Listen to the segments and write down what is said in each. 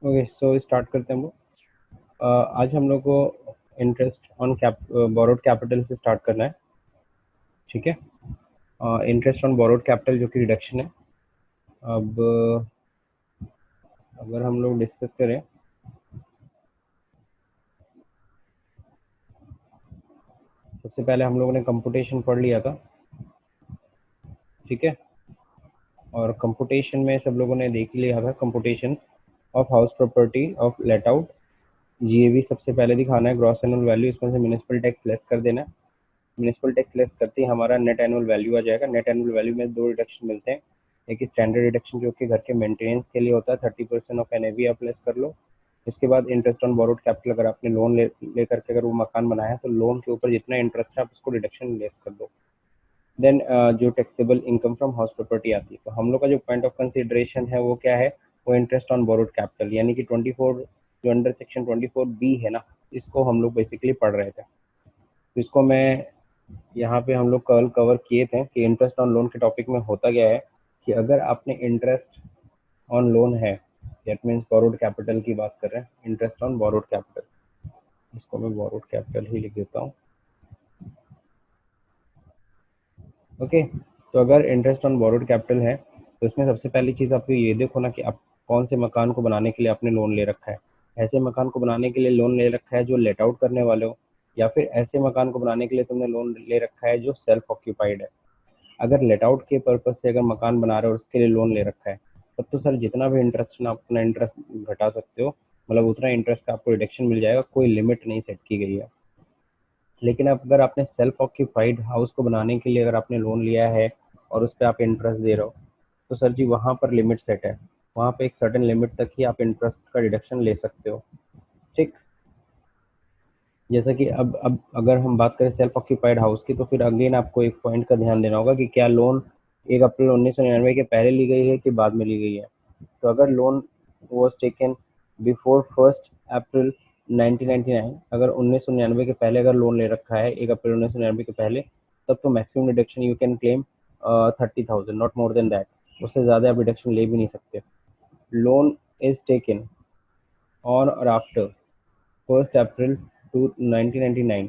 Okay, so start करते हैं हम लोग। आज हम लोग को इंटरेस्ट ऑन बोरोड कैपिटल से स्टार्ट करना है। ठीक है। इंटरेस्ट ऑन बोरोड कैपिटल जो कि रिडक्शन है। अब अगर हम लोग डिस्कस करें, सबसे पहले हम लोगों ने कंप्यूटेशन पढ़ लिया था। ठीक है। और कंप्यूटेशन में सब लोगों ने देख लिया था computation of house property of let out. GAV सबसे पहले दिखाना है, ग्रॉस एनुअल वैल्यू, इसमें से म्यूनिसिपल टैक्स लेस कर देना है। म्यूनिसिपल टैक्स लेस करते ही हमारा नेट एनुअल वैल्यू आ जाएगा। नेट एनुअल वैल्यू में दो रिडक्शन मिलते हैं। एक स्टैंडर्ड रिडक्शन जो कि घर के मेंटेनेंस के लिए होता है, 30% ऑफ एनएवी आप लेस कर लो। इसके बाद इंटरेस्ट ऑन बोरोड कैपिटल, अगर आपने लोन ले करके अगर वो मकान बनाया है तो लोन के ऊपर जितना इंटरेस्ट है आप उसको रिडक्शन लेस कर दो। देन जो taxable income from house property आती है, तो हम लोग का जो पॉइंट ऑफ कंसिडरेशन है वो क्या है, वो इंटरेस्ट ऑन बोरोड कैपिटल, यानी कि 24 जो अंडर सेक्शन 24B है ना, इसको हम लोग बेसिकली पढ़ रहे थे। तो इसको मैं यहाँ पे हम लोग कल कवर किए थे कि इंटरेस्ट ऑन लोन के टॉपिक में होता क्या है कि अगर आपने इंटरेस्ट ऑन लोन है, दैट मीन्स बोरोड कैपिटल की बात कर रहे हैं, इंटरेस्ट ऑन बोरोड कैपिटल, इसको मैं बोरोड कैपिटल ही लिख देता हूँ। ओके। तो अगर इंटरेस्ट ऑन बोरोड कैपिटल है तो इसमें सबसे पहली चीज़ आपको ये देखो ना कि आप कौन से मकान को बनाने के लिए आपने लोन ले रखा है। ऐसे मकान को बनाने के लिए लोन ले रखा है जो लेट आउट करने वाले हो, या फिर ऐसे मकान को बनाने के लिए तुमने लोन ले रखा है जो सेल्फ ऑक्यूपाइड है। अगर लेट आउट के पर्पज से अगर मकान बना रहे हो और उसके लिए लोन ले रखा है, तब तो सर जितना भी इंटरेस्ट ना अपना इंटरेस्ट घटा सकते हो, मतलब उतना इंटरेस्ट का आपको रिडक्शन मिल जाएगा, कोई लिमिट नहीं सेट की गई है। लेकिन अब अगर आपने सेल्फ ऑक्यूपाइड हाउस को बनाने के लिए अगर आपने लोन लिया है और उस पर आप इंटरेस्ट दे रहे हो, तो सर जी वहाँ पर लिमिट सेट है। वहाँ पे एक सर्टेन लिमिट तक ही आप इंटरेस्ट का डिडक्शन ले सकते हो। ठीक। जैसा कि अब अगर हम बात करें सेल्फ ऑक्यूपाइड हाउस की, तो फिर अगेन आपको एक पॉइंट का ध्यान देना होगा कि क्या लोन 1 अप्रैल 1999 के पहले ली गई है कि बाद में ली गई है। तो अगर लोन वॉज टेकन बिफोर 1 अप्रैल 1999, अगर 1999 के पहले अगर लोन ले रखा है 1 अप्रैल 1999 के पहले, तब तो maximum deduction you can claim 30,000, not more than that. उससे ज़्यादा आप डिडक्शन ले भी नहीं सकते। लोन इज टेकन ऑन और आफ्टर 1 अप्रैल टू 1999,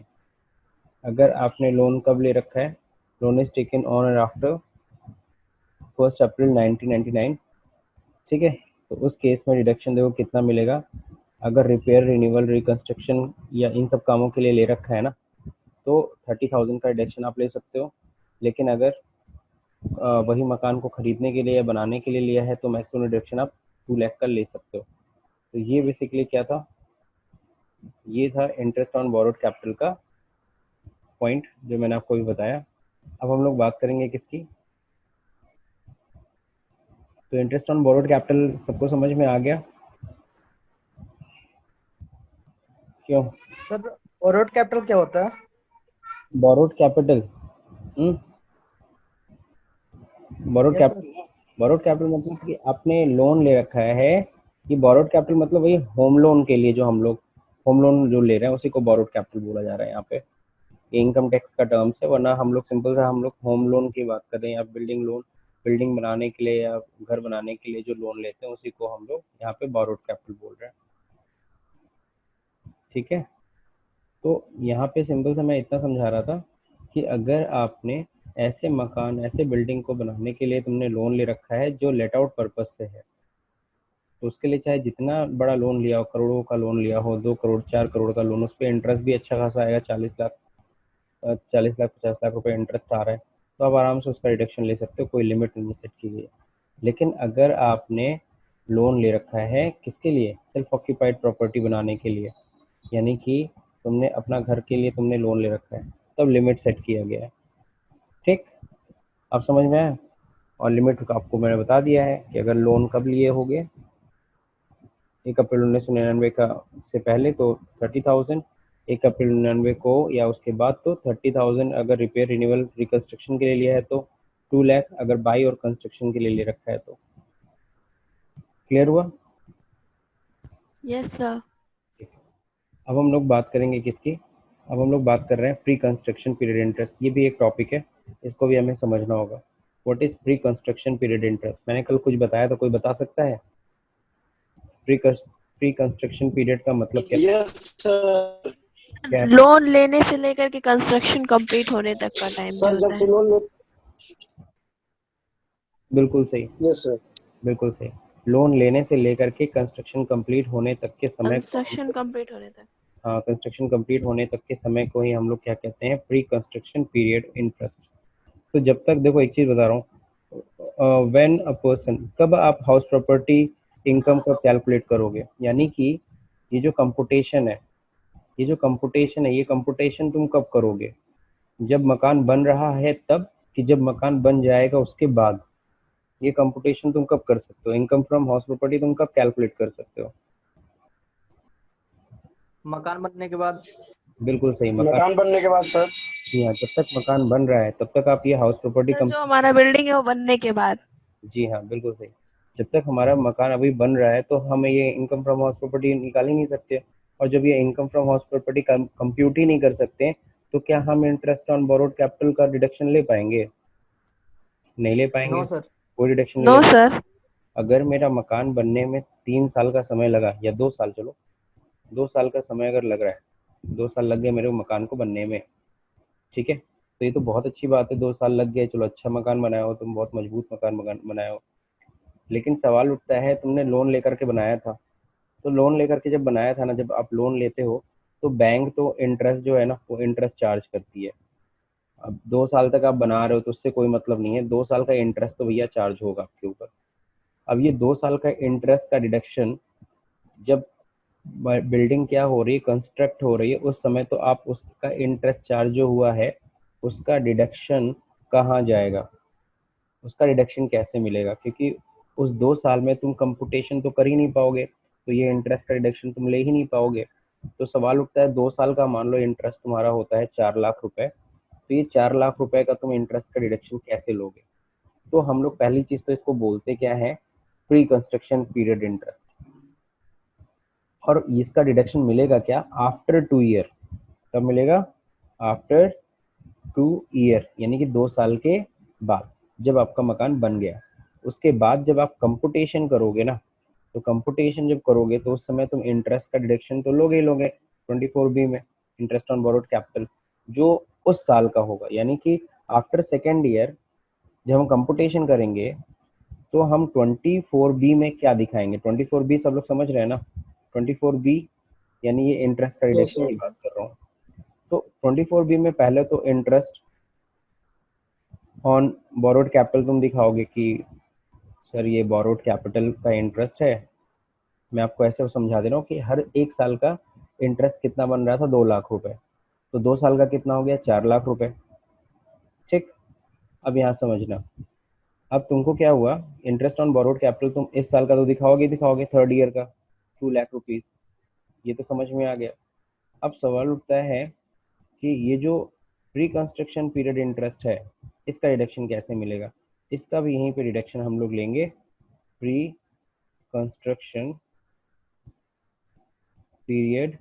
अगर आपने लोन कब ले रखा है, लोन इज टेकन ऑन और आफ्टर 1 अप्रैल 1999। ठीक है। तो उस केस में रिडक्शन देखो कितना मिलेगा। अगर रिपेयर, रिन्यूअल, रिकंस्ट्रक्शन या इन सब कामों के लिए ले रखा है ना, तो 30,000 का रिडक्शन आप ले सकते हो। लेकिन अगर वही मकान को खरीदने के लिए या बनाने के लिए लिया है तो मैक्सिमम रिडक्शन आप 2 लाख का ले सकते हो। तो ये बेसिकली क्या था, ये था इंटरेस्ट ऑन बोरोड कैपिटल का पॉइंट जो मैंने आपको भी बताया। अब हम लोग बात करेंगे किसकी, तो इंटरेस्ट ऑन बोरोड कैपिटल सबको समझ में आ गया? क्यों? सर, बोरोड कैपिटल क्या होता है? Borrowed capital, borrowed yes sir. Capital, borrowed capital मतलब कि आपने लोन ले रखा है। ये बोरोड कैपिटल मतलब वही होम लोन के लिए जो हम लोग होम लोन जो ले रहे हैं उसी को बोरोड कैपिटल बोला जा रहा है यहाँ पे। ये इनकम टैक्स का टर्म्स है, वरना हम लोग सिंपल सा हम लोग होम लोन की बात कर रहे हैं, या बिल्डिंग लोन, बिल्डिंग बनाने के लिए या घर बनाने के लिए जो लोन लेते हैं उसी को हम लोग यहाँ पे बोरोड कैपिटल बोल रहे हैं। ठीक है। तो यहाँ पे सिंपल से मैं इतना समझा रहा था कि अगर आपने ऐसे मकान, ऐसे बिल्डिंग को बनाने के लिए तुमने लोन ले रखा है जो लेट आउट पर्पज से है, तो उसके लिए चाहे जितना बड़ा लोन लिया हो, करोड़ों का लोन लिया हो, 2 करोड़ 4 करोड़ का लोन, उस पर इंटरेस्ट भी अच्छा खासा आएगा, 40 लाख, 40 लाख 50 लाख रुपए इंटरेस्ट आ रहा है, तो आप आराम से उसका रिडक्शन ले सकते हो, कोई लिमिट नहीं सेट की गई है। लेकिन अगर आपने लोन ले रखा है किसके लिए, सेल्फ ऑक्यूपाइड प्रॉपर्टी बनाने के लिए, यानी कि तुमने अपना घर के लिए तुमने लोन ले रखा है, तब लिमिट सेट किया गया है। ठीक। अब समझ में आया? और लिमिट का आपको मैंने बता दिया है कि अगर लोन कब लिए होगे, 1 अप्रैल 1999 का से पहले तो 30,000, 1 अप्रैल 1999 को या उसके बाद तो 30,000, अगर रिपेयर, रिन्यूअल, रिकंस्ट्रक्शन के लिए लिया है तो 2 लाख, अगर बाई और कंस्ट्रक्शन के लिए ले रखा है तो। क्लियर हुआ? Yes sir. अब हम लोग बात करेंगे किसकी, अब हम लोग बात कर रहे हैं प्री कंस्ट्रक्शन पीरियड इंटरेस्ट। ये भी एक टॉपिक है, इसको भी हमें समझना होगा। What is pre construction period interest? मैंने कल कुछ बताया था, कोई बता सकता है? प्री प्री कंस्ट्रक्शन पीरियड का मतलब क्या यस सर। क्या है? लोन लेने से लेकर के कंस्ट्रक्शन कंप्लीट होने तक का टाइम सर चलता जब से है। लोन ले। बिल्कुल सही, यस सर। बिल्कुल सही। लोन लेने से लेकर के कंस्ट्रक्शन कंप्लीट होने तक के समय को हम कंस्ट्रक्शन लोग, कंप्लीट होने तक। हाँ, कंस्ट्रक्शन कंप्लीट होने तक के समय को ही हम लोग क्या कहते हैं? Pre construction period interest. तो जब तक, देखो एक चीज बता रहा हूँ, व्हेन अ पर्सन, कब आप हाउस प्रॉपर्टी इनकम कब कैलकुलेट करोगे? यानी कि ये जो कंपुटेशन है, ये कंपुटेशन तुम कब करोगे? जब मकान बन रहा है तब, कि जब मकान बन जाएगा उसके बाद? ये कंपुटेशन तुम कब कर सकते हो? इनकम फ्रॉम हाउस प्रॉपर्टी तुम कब कैलकुलेट कर सकते हो? मकान बनने के बाद। बिल्कुल सही, मकान। मकान बनने के बाद सर। जी हाँ, जब तक मकान बन रहा है तब तक आप ये हाउस प्रॉपर्टी सर, जो हमारा बिल्डिंग है वो बनने के बाद। जी हाँ, बिल्कुल सही। जब तक हमारा मकान अभी बन रहा है तो हम ये इनकम फ्रॉम हाउस प्रॉपर्टी निकाल ही नहीं सकते। और जब ये income from house property compute ही नहीं कर सकते, तो क्या हम इंटरेस्ट ऑन बोरोड कैपिटल का डिडक्शन ले पाएंगे? नहीं ले पाएंगे, नो सर। कोई डिडक्शन नहीं नो ले। सर। अगर मेरा मकान बनने में 3 साल का समय लगा, या 2 साल, चलो 2 साल का समय अगर लग रहा है, 2 साल लग गए मेरे मकान को बनने में, ठीक है, तो ये तो बहुत अच्छी बात है, 2 साल लग गए, चलो अच्छा मकान बनाया हो तुम, बहुत मजबूत मकान बनाया हो। लेकिन सवाल उठता है, तुमने लोन लेकर के बनाया था, तो लोन लेकर के जब बनाया था ना, जब आप लोन लेते हो तो बैंक तो इंटरेस्ट जो है ना, वो इंटरेस्ट चार्ज करती है। अब 2 साल तक आप बना रहे हो तो उससे कोई मतलब नहीं है, 2 साल का इंटरेस्ट तो भैया चार्ज होगा आपके ऊपर। अब ये 2 साल का इंटरेस्ट का डिडक्शन, जब बिल्डिंग क्या हो रही है, कंस्ट्रक्ट हो रही है, उस समय तो आप उसका इंटरेस्ट चार्ज जो हुआ है उसका डिडक्शन कहाँ जाएगा? उसका डिडक्शन कैसे मिलेगा? क्योंकि उस 2 साल में तुम कंपुटेशन तो कर ही नहीं पाओगे, तो ये इंटरेस्ट का डिडक्शन तुम ले ही नहीं पाओगे। तो सवाल उठता है, 2 साल का मान लो इंटरेस्ट तुम्हारा होता है 4 लाख रुपए, तो ये 4 लाख रुपए का तुम इंटरेस्ट का डिडक्शन कैसे लोगे? तो हम लोग पहली चीज तो इसको बोलते क्या है? Pre construction period interest. और इसका डिडक्शन मिलेगा क्या? After 2 year. कब मिलेगा? आफ्टर 2 ईयर, यानी कि 2 साल के बाद, जब आपका मकान बन गया। उसके बाद जब आप कंपुटेशन करोगे ना, तो कंपुटेशन जब करोगे तो उस समय तुम इंटरेस्ट का डिडक्शन तो लोगे ही लोगे 24B में, इंटरेस्ट ऑन बोरोड कैपिटल, जो उस साल का होगा। यानी कि आफ्टर सेकेंड ईयर जब हम कंपुटेशन करेंगे तो हम 24B में क्या दिखाएंगे? 24B सब लोग समझ रहे हैं ना? 24B यानी ये इंटरेस्ट का यस डिडक्शन सर। की बात कर रहा हूँ। तो 24B में पहले तो इंटरेस्ट ऑन बोरोड कैपिटल तुम दिखाओगे कि सर ये बोरोड कैपिटल का इंटरेस्ट है। मैं आपको ऐसे समझा दे रहा हूँ कि हर एक साल का इंटरेस्ट कितना बन रहा था? 2 लाख रुपए। तो 2 साल का कितना हो गया? 4 लाख रुपए। ठीक, अब यहाँ समझना। अब तुमको क्या हुआ? इंटरेस्ट ऑन बोरोड कैपिटल तुम इस साल का तो दिखाओगे दिखाओगे, थर्ड ईयर का 2 लाख रुपीज, ये तो समझ में आ गया। अब सवाल उठता है कि ये जो प्री कंस्ट्रक्शन पीरियड इंटरेस्ट है, इसका रिडक्शन कैसे मिलेगा? इसका भी यहीं पे रिडक्शन हम लोग लेंगे, प्री कंस्ट्रक्शन पीरियड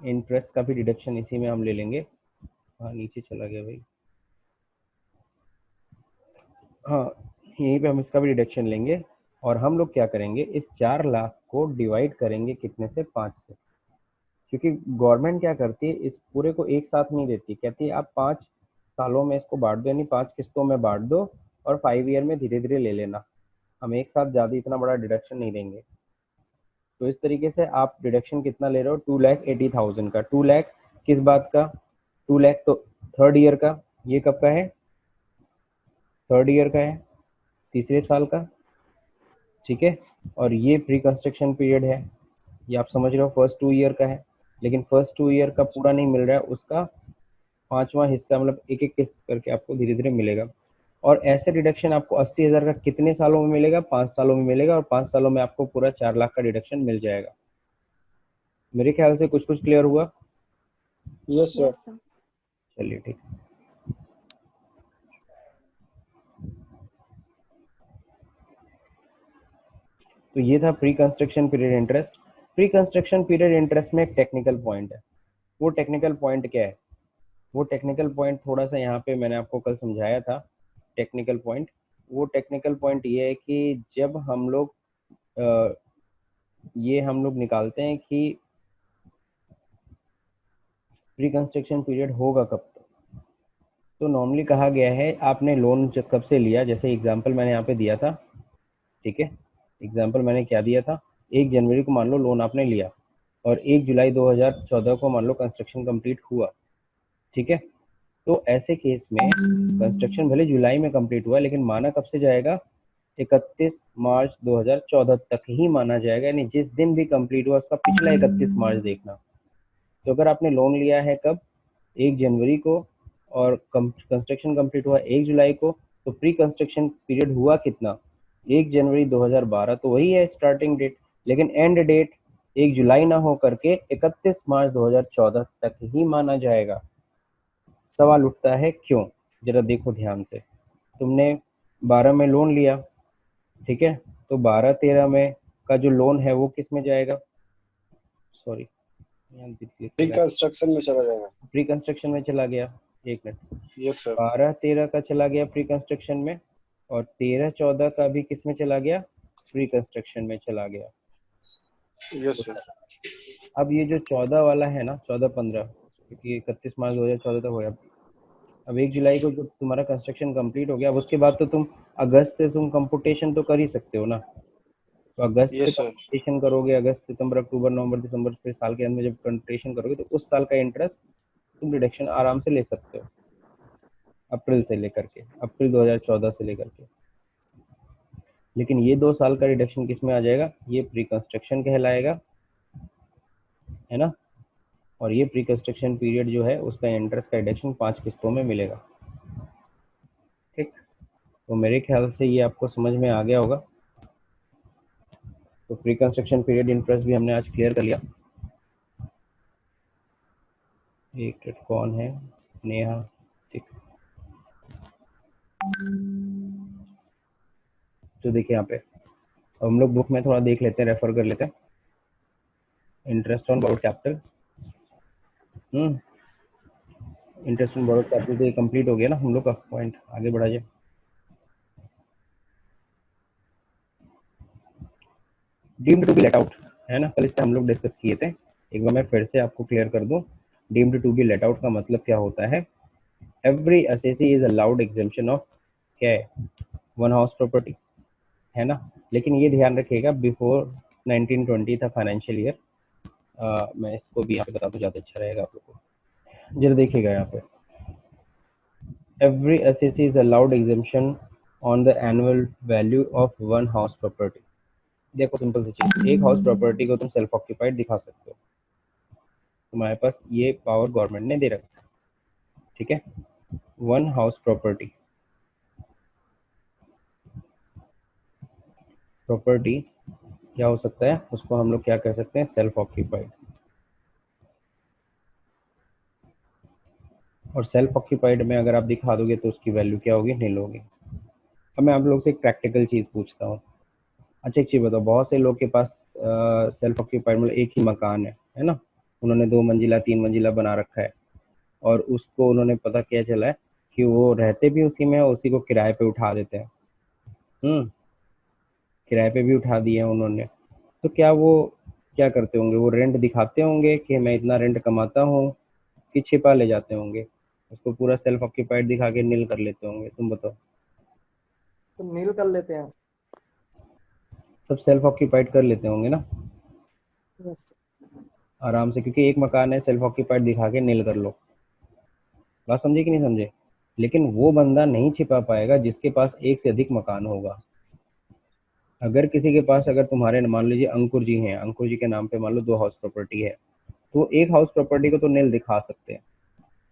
इंटरेस्ट का भी रिडक्शन इसी में हम ले लेंगे। हाँ, नीचे चला गया भाई। हाँ, यहीं पे हम इसका भी रिडक्शन लेंगे। और हम लोग क्या करेंगे? इस 4 लाख को डिवाइड करेंगे कितने से? 5 से। क्योंकि गवर्नमेंट क्या करती है, इस पूरे को एक साथ नहीं देती, कहती है आप 5 सालों में इसको बांट दो, यानी 5 किस्तों में बांट दो, और 5 ईयर में धीरे धीरे ले लेना। हम एक साथ ज़्यादा इतना बड़ा डिडक्शन नहीं देंगे। तो इस तरीके से आप डिडक्शन कितना ले रहे हो? 2,80,000 का। 2 लाख किस बात का? 2 लाख तो थर्ड ईयर का। ये कब का है? थर्ड ईयर का है, तीसरे साल का, ठीक है। और ये प्री कंस्ट्रक्शन पीरियड है, ये आप समझ रहे हो, फर्स्ट 2 ईयर का है। लेकिन फर्स्ट 2 ईयर का पूरा नहीं मिल रहा है, उसका पांचवा हिस्सा, मतलब एक एक किस्त करके आपको धीरे धीरे मिलेगा। और ऐसे डिडक्शन आपको 80,000 का कितने सालों में मिलेगा? 5 सालों में मिलेगा, और 5 सालों में आपको पूरा 4 लाख का डिडक्शन मिल जाएगा। मेरे ख्याल से कुछ कुछ क्लियर हुआ। Yes sir. Yes sir. चलिए ठीक। तो ये था pre construction period interest. Pre construction period interest में एक टेक्निकल पॉइंट है। वो टेक्निकल पॉइंट क्या है? वो टेक्निकल पॉइंट थोड़ा सा यहाँ पे मैंने आपको कल समझाया था। टेक्निकल पॉइंट, वो टेक्निकल पॉइंट ये है कि जब हम लोग ये हम लोग निकालते हैं कि प्री कंस्ट्रक्शन पीरियड होगा कब तक। तो नॉर्मली कहा गया है आपने लोन कब से लिया, जैसे एग्जांपल मैंने यहाँ पे दिया था, ठीक है, एग्जांपल मैंने क्या दिया था, 1 जनवरी को मान लो लोन आपने लिया और 1 जुलाई 2014 को मान लो कंस्ट्रक्शन कंप्लीट हुआ, ठीक है। तो ऐसे केस में कंस्ट्रक्शन भले जुलाई में कंप्लीट हुआ लेकिन माना कब से जाएगा, 31 मार्च 2014 तक ही माना जाएगा, यानी जिस दिन भी कंप्लीट हुआ उसका पिछला 31 मार्च देखना। तो अगर आपने लोन लिया है कब, 1 जनवरी को, और कंस्ट्रक्शन कंप्लीट हुआ 1 जुलाई को, तो प्री कंस्ट्रक्शन पीरियड हुआ कितना, 1 जनवरी 2012, तो वही है स्टार्टिंग डेट, लेकिन एंड डेट 1 जुलाई ना हो करके 31 मार्च 2014 तक ही माना जाएगा। सवाल उठता है क्यों, जरा देखो ध्यान से। तुमने 12 में लोन लिया, ठीक है, तो 12-13 में का जो लोन है वो किस में जाएगा, सॉरी प्री कंस्ट्रक्शन में चला जाएगा। प्री कंस्ट्रक्शन में चला गया, एक मिनट, यस सर। 12-13 का चला गया प्री कंस्ट्रक्शन में, और 13-14 का भी किस में चला गया, प्री कंस्ट्रक्शन में चला गया। Yes sir. अब ये जो 14 वाला है ना, 14-15, क्योंकि 31 मार्च 2014 तक हो गया, अब 1 जुलाई को जब तुम्हारा कंस्ट्रक्शन कंप्लीट हो गया, अब उसके बाद तो तुम अगस्त से तुम कंपुटेशन तो कर ही सकते हो ना। तो अगस्त से यस सर। कंपुटेशन करोगे, अगस्त सितंबर अक्टूबर नवंबर दिसंबर, फिर साल के अंत में जब कंपुटेशन करोगे तो उस साल का इंटरेस्ट तुम डिडक्शन आराम से ले सकते हो, अप्रैल से लेकर के, अप्रैल 2014 से लेकर के। लेकिन ये 2 साल का रिडक्शन किस में आ जाएगा, ये प्री कंस्ट्रक्शन कहलाएगा, है ना। और ये प्री कंस्ट्रक्शन पीरियड जो है उसका इंटरेस्ट का रिडक्शन 5 किस्तों में मिलेगा, ठीक। तो मेरे ख्याल से ये आपको समझ में आ गया होगा। तो प्री कंस्ट्रक्शन पीरियड इंटरेस्ट भी हमने आज क्लियर कर लिया। एक मिनट, कौन है, नेहा, ठीक। तो देखिए यहाँ पे हम लोग बुक में थोड़ा देख लेते हैं, रेफर कर लेते हैं। Interest on borrowed capital, interest on borrowed capital तो ये कंप्लीट हो गया ना हम लोग का पॉइंट, आगे बढ़ा जाए। Deemed to be let out, है ना, कल इस पे हम लोग डिस्कस किए थे, एक बार मैं फिर से आपको क्लियर कर दूं। Deemed to be let out का मतलब क्या होता है, every assessee is allowed exemption of क्या है, वन हाउस प्रॉपर्टी, है ना। लेकिन ये ध्यान रखिएगा बिफोर 1920 था फाइनेंशियल ईयर, मैं इसको भी यहाँ पे बता दूँ ज़्यादा अच्छा रहेगा आप लोग को। जरा देखिएगा यहाँ पे, every assessee is allowed exemption on the annual value of one house property. देखो सिंपल सी चीज, एक हाउस प्रॉपर्टी को तुम सेल्फ ऑक्यूपाइड दिखा सकते हो, तुम्हारे पास ये पावर गवर्नमेंट ने दे रखा है, ठीक है। वन हाउस प्रॉपर्टी, प्रॉपर्टी क्या हो सकता है, उसको हम लोग क्या कह सकते हैं, सेल्फ ऑक्यूपाइड। और सेल्फ ऑक्यूपाइड में अगर आप दिखा दोगे तो उसकी वैल्यू क्या होगी, नील होगी। अब मैं आप लोग से एक प्रैक्टिकल चीज़ पूछता हूँ, अच्छा एक चीज़ बताओ, बहुत से लोग के पास सेल्फ ऑक्यूपाइड मतलब एक ही मकान है ना, उन्होंने 2 मंजिला 3 मंजिला बना रखा है, और उसको उन्होंने पता क्या चला है कि वो रहते भी उसी में है, उसी को किराए पे उठा देते हैं, किराए पे भी उठा दिए हैं उन्होंने। तो क्या वो क्या करते होंगे, वो रेंट दिखाते होंगे कि मैं इतना रेंट कमाता हूँ, कि छिपा ले जाते होंगे, उसको पूरा सेल्फ ऑक्यूपाइड दिखा के नील कर लेते होंगे, तुम बताओ। तो नील कर लेते हैं। सब सेल्फ ऑक्यूपाइड कर लेते होंगे ना यस। आराम से, क्योंकि एक मकान है, सेल्फ ऑक्यूपाइड दिखा के नील कर लो। बात समझे कि नहीं समझे। लेकिन वो बंदा नहीं छिपा पाएगा जिसके पास एक से अधिक मकान होगा। अगर किसी के पास, अगर तुम्हारे मान लीजिए अंकुर जी हैं, अंकुर जी के नाम पे मान लो 2 हाउस प्रॉपर्टी है, तो एक हाउस प्रॉपर्टी को तो नील दिखा सकते हैं,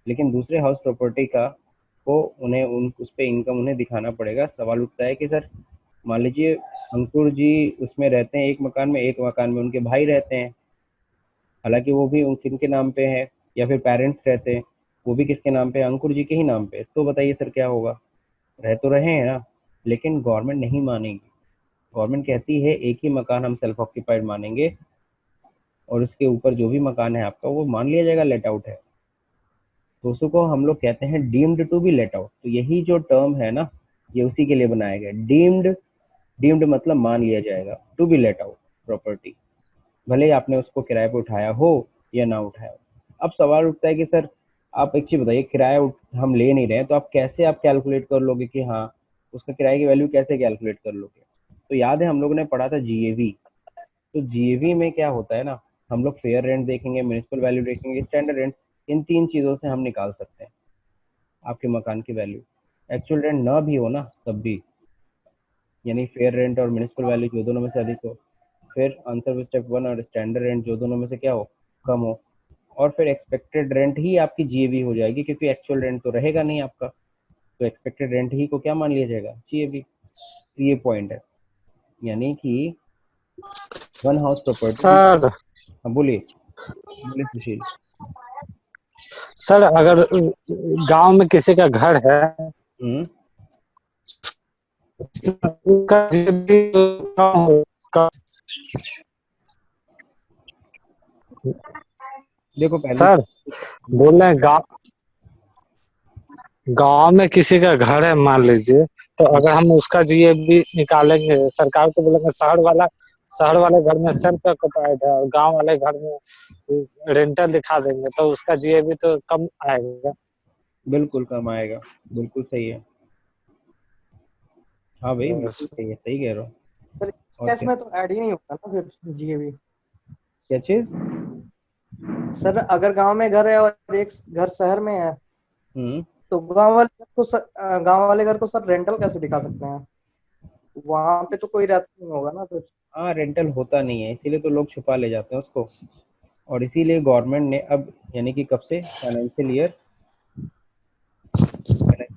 लेकिन दूसरे हाउस प्रॉपर्टी का को उन्हें उस पर इनकम उन्हें दिखाना पड़ेगा। सवाल उठता है कि सर मान लीजिए अंकुर जी उसमें रहते हैं एक मकान में, एक मकान में उनके भाई रहते हैं, हालांकि वो भी किनके नाम पे है, या फिर पेरेंट्स रहते हैं, वो भी किसके नाम पे है, अंकुर जी के ही नाम पे, तो बताइए सर क्या होगा। रह तो रहे हैं ना, लेकिन गवर्नमेंट नहीं मानेगी। गवर्नमेंट कहती है एक ही मकान हम सेल्फ ऑक्यूपाइड मानेंगे, और उसके ऊपर जो भी मकान है आपका वो मान लिया जाएगा लेट आउट है, तो उसको हम लोग कहते हैं deemed to be let out. तो यही जो टर्म है ना, ये उसी के लिए बनाया गया, डीम्ड। डीम्ड मतलब मान लिया जाएगा, to be let out property, भले ही आपने उसको किराए पे उठाया हो या ना उठाया हो। अब सवाल उठता है कि सर आप एक चीज़ बताइए, हम ले नहीं रहे हैं तो आप कैसे आप कैलकुलेट कर लोगे कि हाँ उसका किराए की वैल्यू कैसे कैलकुलेट कर लोगे? तो याद है हम लोगों ने पढ़ा था जीएवी। तो जीएवी में क्या होता है ना, हम लोग फेयर रेंट देखेंगे, म्युनिसिपल वैल्यू देखेंगे, स्टैंडर्ड रेंट, इन तीन चीज़ों से हम निकाल सकते हैं आपके मकान की वैल्यू। एक्चुअल रेंट ना भी हो ना तब भी, यानी फेयर रेंट और म्युनिसिपल वैल्यू जो दोनों में से अधिक हो, फिर आंसर में स्टेप वन, और स्टैंडर्ड रेंट जो दोनों में से क्या हो, कम हो, और फिर एक्सपेक्टेड रेंट ही आपकी जीएवी हो जाएगी, क्योंकि एक्चुअल रेंट तो रहेगा नहीं आपका, तो एक्सपेक्टेड रेंट ही को क्या मान लिया जाएगा, जीएवी। तो ये पॉइंट है, यानी कि वन हाउस प्रॉपर्टी। सर हाँ बोलिए, बोलिए सुशील। सर अगर गांव में किसी का घर है, हम्म उसका GDP कम होगा। देखो पहली, सर बोल रहे हैं गांव में किसी का घर है मान लीजिए, तो अगर हम उसका GDP निकालेंगे, सरकार को बोलेंगे शहर वाले घर में सेल्फ ऑक्युपाइड है और गांव वाले घर में रेंटल दिखा देंगे, तो उसका GDP तो कम आएगा। बिल्कुल कम आएगा, बिल्कुल सही है। हाँ भाई बिल्कुल सही है, सही कह रहे हो। सर इस और केस क्या में तो ऐड ही नहीं होता ना फिर जीएवी। क्या चीज? सर अगर गांव में घर है और एक घर शहर में है, हम्म तो गांव वाले घर को सर रेंटल कैसे दिखा सकते हैं? वहां पे तो कोई रहता नहीं होगा ना फिर। हाँ रेंटल होता नहीं है, इसीलिए तो लोग छुपा ले जाते हैं उसको। और इसीलिए गवर्नमेंट ने अब, यानी कि कब से, फाइनेंशियल ईयर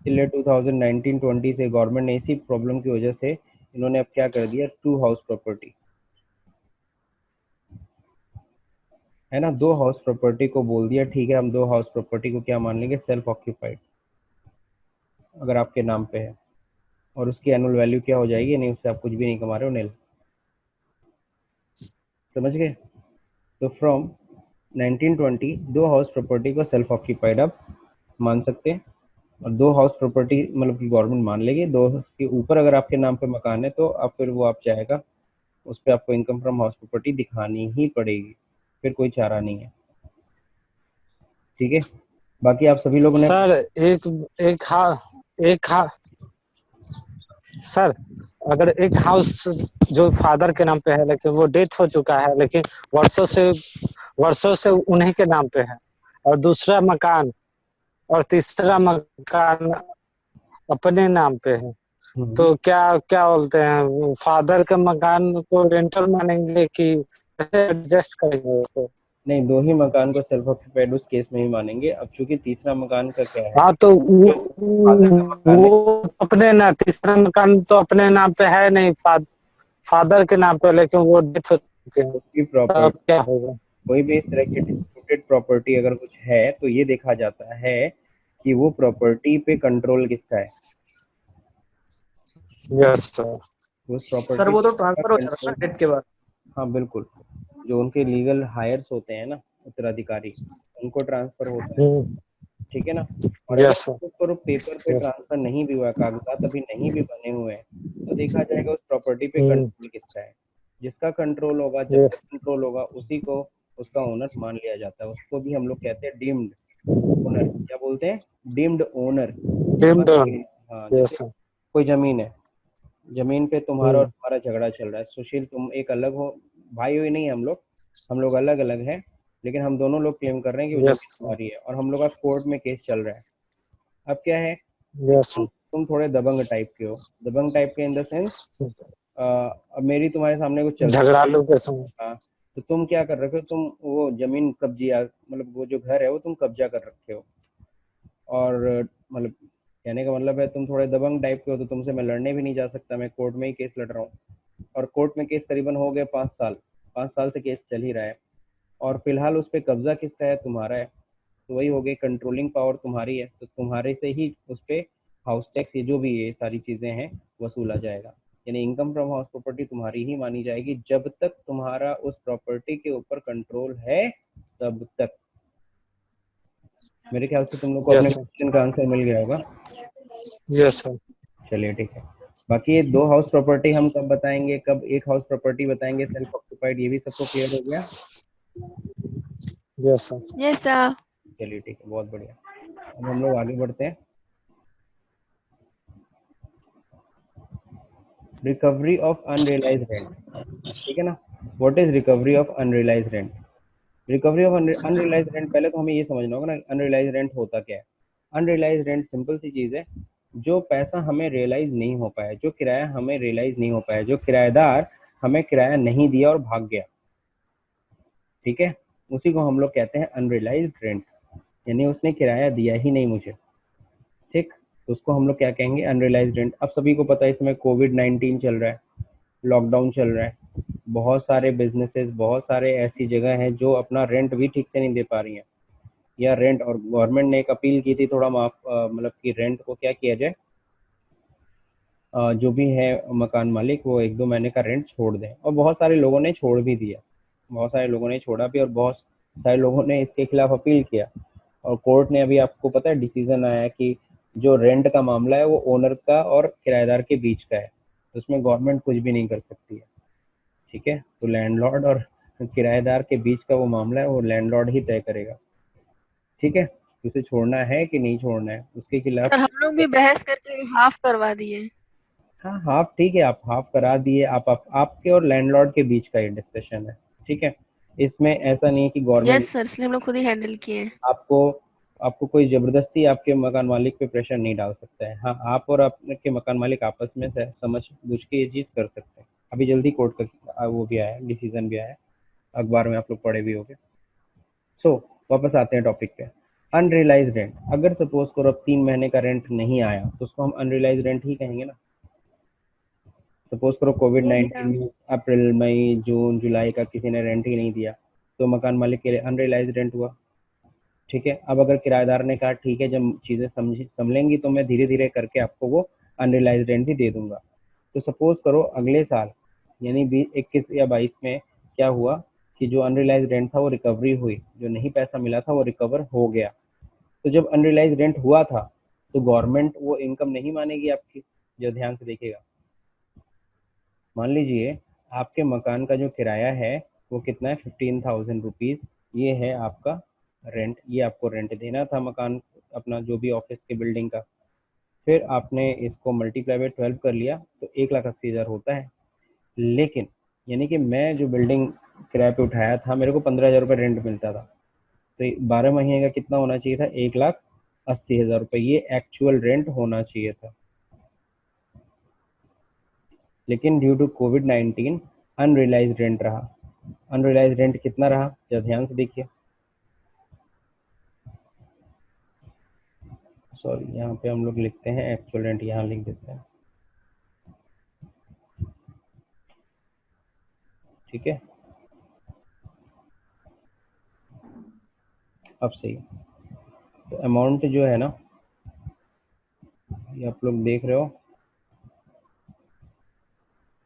2019-20 से गवर्नमेंट ने इसी प्रॉब्लम की वजह से इन्होंने अब क्या कर दिया, टू हाउस प्रॉपर्टी, है ना, दो हाउस प्रॉपर्टी को बोल दिया ठीक है, हम दो हाउस प्रॉपर्टी को क्या मान लेंगे, सेल्फ ऑक्यूपाइड, अगर आपके नाम पे है, और उसकी एनुअल वैल्यू क्या हो जाएगी, नहीं उससे आप कुछ भी नहीं कमा रहे हो, नील। समझ गए? तो फ्रॉम 1920 दो हाउस प्रॉपर्टी को सेल्फ ऑक्यूपाइड आप मान सकते हैं, और दो हाउस प्रॉपर्टी मतलब कि गवर्नमेंट मान लेगी, दो के ऊपर अगर आपके नाम पे मकान है तो आप फिर वो आप चाहेगा उस पर आपको इनकम फ्रॉम हाउस प्रॉपर्टी दिखानी ही पड़ेगी, फिर कोई चारा नहीं है। ठीक है, बाकी आप सभी लोगों ने। सर एक एक हा, एक हा, सर अगर एक हाउस जो फादर के नाम पे है लेकिन वो डेथ हो चुका है, लेकिन वर्षों से उन्हीं के नाम पे है, और दूसरा मकान और तीसरा मकान अपने नाम पे है, हम्म, तो क्या क्या बोलते हैं, फादर के मकान को रेंटल मानेंगे कि एडजस्ट करेंगे उसको? नहीं, दो ही मकान को सेल्फ ऑक्यूपाइड उस केस में ही मानेंगे। अब चूंकि तीसरा मकान का क्या है, हाँ तो जो फादर का मकान है, वो अपने ना, तीसरा मकान तो अपने नाम पे है नहीं, फादर के नाम पे, लेकिन वो डेथ हो चुके हैं, उसकी तब प्रॉपर्टी, क्या होगा? कोई भी इस तरह की डिस्प्यूटेड प्रॉपर्टी अगर कुछ है तो ये देखा जाता है कि वो प्रॉपर्टी पे कंट्रोल किसका है, यस सर। उस सर प्रॉपर्टी वो तो का ट्रांसफर हो जाता है कंट्रोल। ना डेट के बाद। हाँ बिल्कुल, जो उनके लीगल हायर्स होते हैं ना, उत्तराधिकारी, उनको ट्रांसफर होता है। ठीक है ना। और अगर यस सर। उसको पेपर पे यस। ट्रांसफर नहीं भी हुआ, कागजात अभी नहीं भी बने हुए हैं, तो देखा जाएगा उस प्रॉपर्टी पे कंट्रोल किसका है। जिसका कंट्रोल होगा, जब तक यस। कंट्रोल होगा, उसी को उसका ओनर मान लिया जाता है। उसको भी हम लोग कहते हैं डीम्ड ओनर। क्या बोलते हैं? Deemed owner. डीम्ड। हाँ, जैसे यस सर। कोई जमीन है, जमीन पे तुम्हारा और तुम्हारा झगड़ा चल रहा है, सुशील तुम एक अलग हो, भाई हुई नहीं हम लोग अलग अलग हैं, लेकिन हम दोनों लोग क्लेम कर रहे हैं कि वो यस जमीन सर। हमारी है, और हम लोग का कोर्ट में केस चल रहा है। अब क्या है कि यस सर। तुम थोड़े दबंग टाइप के हो, दबंग टाइप के इन द सेंस, अब मेरी तुम्हारे सामने कुछ चलती झगड़ालू के समय। है, हाँ, तो तुम क्या कर रखे हो, तुम वो जमीन कब्जिया, मतलब वो जो घर है वो तुम कब्जा कर रखे हो, और मतलब कहने का मतलब है तुम थोड़े दबंग टाइप के हो, तो तुमसे मैं लड़ने भी नहीं जा सकता, मैं कोर्ट में ही केस लड़ रहा हूँ। और कोर्ट में केस करीबन हो गए 5 साल, 5 साल से केस चल ही रहा है, और फिलहाल उस पर कब्जा किसका है, तुम्हारा है। तो वही हो गई, कंट्रोलिंग पावर तुम्हारी है, तो तुम्हारे से ही उस पर हाउस टैक्स, ये जो भी ये सारी चीज़ें हैं, वसूला जाएगा। यानी इनकम फ्रॉम हाउस प्रॉपर्टी तुम्हारी ही मानी जाएगी जब तक तुम्हारा उस प्रॉपर्टी के ऊपर कंट्रोल है, तब तक। मेरे ख्याल से तुम लोग को अपने यस सर। क्वेश्चन का आंसर मिल गया होगा। Yes sir. चलिए ठीक है। बाकी ये 2 हाउस प्रॉपर्टी हम कब बताएंगे, कब 1 हाउस प्रॉपर्टी बताएंगे सेल्फ ऑक्यूपाइड, ये भी सबको क्लियर हो गया? Yes sir. Yes sir. चलिए ठीक है, बहुत बढ़िया। अब हम लोग आगे बढ़ते हैं। रिकवरी ऑफ अनरियलाइज्ड रेंट, ठीक है ना। What is recovery of unrealised rent? Recovery of unrealised rent, पहले तो हमें ये समझना होगा ना अनरियलाइज्ड रेंट होता क्या है। अनरियलाइज्ड रेंट सिंपल सी चीज है, जो पैसा हमें रियलाइज नहीं हो पाया, जो किराया हमें रियलाइज नहीं हो पाया, जो किराएदार हमें किराया नहीं दिया और भाग गया, ठीक है, उसी को हम लोग कहते हैं अनरियलाइज्ड रेंट, यानी उसने किराया दिया ही नहीं मुझे, ठीक। तो उसको हम लोग क्या कहेंगे, अनरियलाइज्ड रेंट। अब सभी को पता है इसमें कोविड-19 चल रहा है, लॉकडाउन चल रहा है, बहुत सारे बिजनेसेस, बहुत सारे ऐसी जगह हैं जो अपना रेंट भी ठीक से नहीं दे पा रही हैं, या रेंट, और गवर्नमेंट ने एक अपील की थी थोड़ा माफ, मतलब कि रेंट को क्या किया जाए, जो भी है मकान मालिक वो 1-2 महीने का रेंट छोड़ दें, और बहुत सारे लोगों ने छोड़ भी दिया, बहुत सारे लोगों ने छोड़ा भी, और बहुत सारे लोगों ने इसके खिलाफ अपील किया, और कोर्ट ने अभी आपको पता है डिसीजन आया कि जो रेंट का मामला है वो ओनर का और किराएदार के बीच का है, तो उसमें गवर्नमेंट कुछ भी नहीं कर सकती है, ठीक है। तो लैंडलॉर्ड और किराएदार के बीच का वो मामला है, वो लैंडलॉर्ड ही तय करेगा, ठीक है। उसे छोड़ना है कि नहीं छोड़ना है, उसके खिलाफ। सर हम लोग भी बहस करके हाफ करवा दिए। हाँ हाफ ठीक है, आप हाफ करा दिए, आपके और लैंडलॉर्ड के बीच का ये डिस्कशन है, ठीक है। इसमें ऐसा नहीं है कि गवर्नमेंट यस सर, इसलिए हम लोग खुद ही हैंडल किए हैं। आपको आपको कोई जबरदस्ती आपके मकान मालिक पे प्रेशर नहीं डाल सकता है। हाँ, आप और आपके मकान मालिक आपस में समझ बुझ के ये चीज़ कर सकते हैं। अभी जल्दी कोर्ट का वो भी आया है, डिसीजन भी आया है, अखबार में आप लोग पढ़े भी होंगे। सो वापस आते हैं टॉपिक पे। अनरियलाइज रेंट, अगर सपोज करो अब 3 महीने का रेंट नहीं आया तो उसको हम अनरियलाइज रेंट ही कहेंगे ना। सपोज करो कोविड-19 में अप्रैल मई जून जुलाई का किसी ने रेंट ही नहीं दिया, तो मकान मालिक के लिए अनरियलाइज रेंट हुआ, ठीक है। अब अगर किराएदार ने कहा ठीक है, जब चीज़ें संभलेंगी तो मैं धीरे धीरे करके आपको वो अनरियलाइज रेंट भी दे दूंगा। तो सपोज करो अगले साल यानी 21 या 22 में क्या हुआ कि जो अनरियलाइज रेंट था वो रिकवरी हुई, जो नहीं पैसा मिला था वो रिकवर हो गया। तो जब अनरियलाइज रेंट हुआ था तो गवर्नमेंट वो इनकम नहीं मानेगी आपकी, जो ध्यान से देखिएगा। मान लीजिए आपके मकान का जो किराया है वो कितना है, 15,000 रुपीज़, ये है आपका रेंट, ये आपको रेंट देना था मकान अपना, जो भी ऑफिस के बिल्डिंग का। फिर आपने इसको मल्टीप्लाई बाय 12 कर लिया तो 1,80,000 होता है। लेकिन यानी कि मैं जो बिल्डिंग किराए पे उठाया था मेरे को 15,000 रुपये रेंट मिलता था, तो 12 महीने का कितना होना चाहिए था, 1,80,000 रुपये, ये एक्चुअल रेंट होना चाहिए था। लेकिन ड्यू टू कोविड-19 अनरियलाइज्ड रेंट रहा। अनरियलाइज्ड रेंट कितना रहा, जरा ध्यान से देखिए। सॉरी, यहाँ पे हम लोग लिखते हैं एक्चुअल रेंट, यहाँ लिख देते हैं, ठीक है। अब सही, तो अमाउंट जो है ना, ये आप लोग देख रहे हो,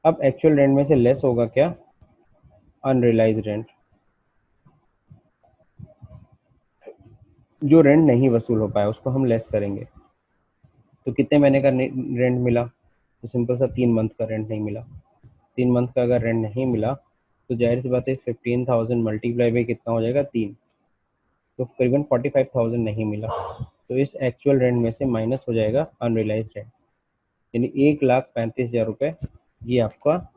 अब एक्चुअल रेंट में से लेस होगा क्या, अनरियलाइज्ड रेंट, जो रेंट नहीं वसूल हो पाया उसको हम लेस करेंगे। तो कितने महीने का रेंट मिला, तो सिंपल सा 3 मंथ का रेंट नहीं मिला। 3 मंथ का अगर रेंट नहीं मिला तो जाहिर सी बात है 15,000 मल्टीप्लाई बाई कितना हो जाएगा, 3, तो करीबन 45,000 नहीं मिला। तो इस एक्चुअल रेंट में से माइनस हो जाएगा अनरियलाइज्ड रेंट, यानी 1,35,000 रुपये ये आपका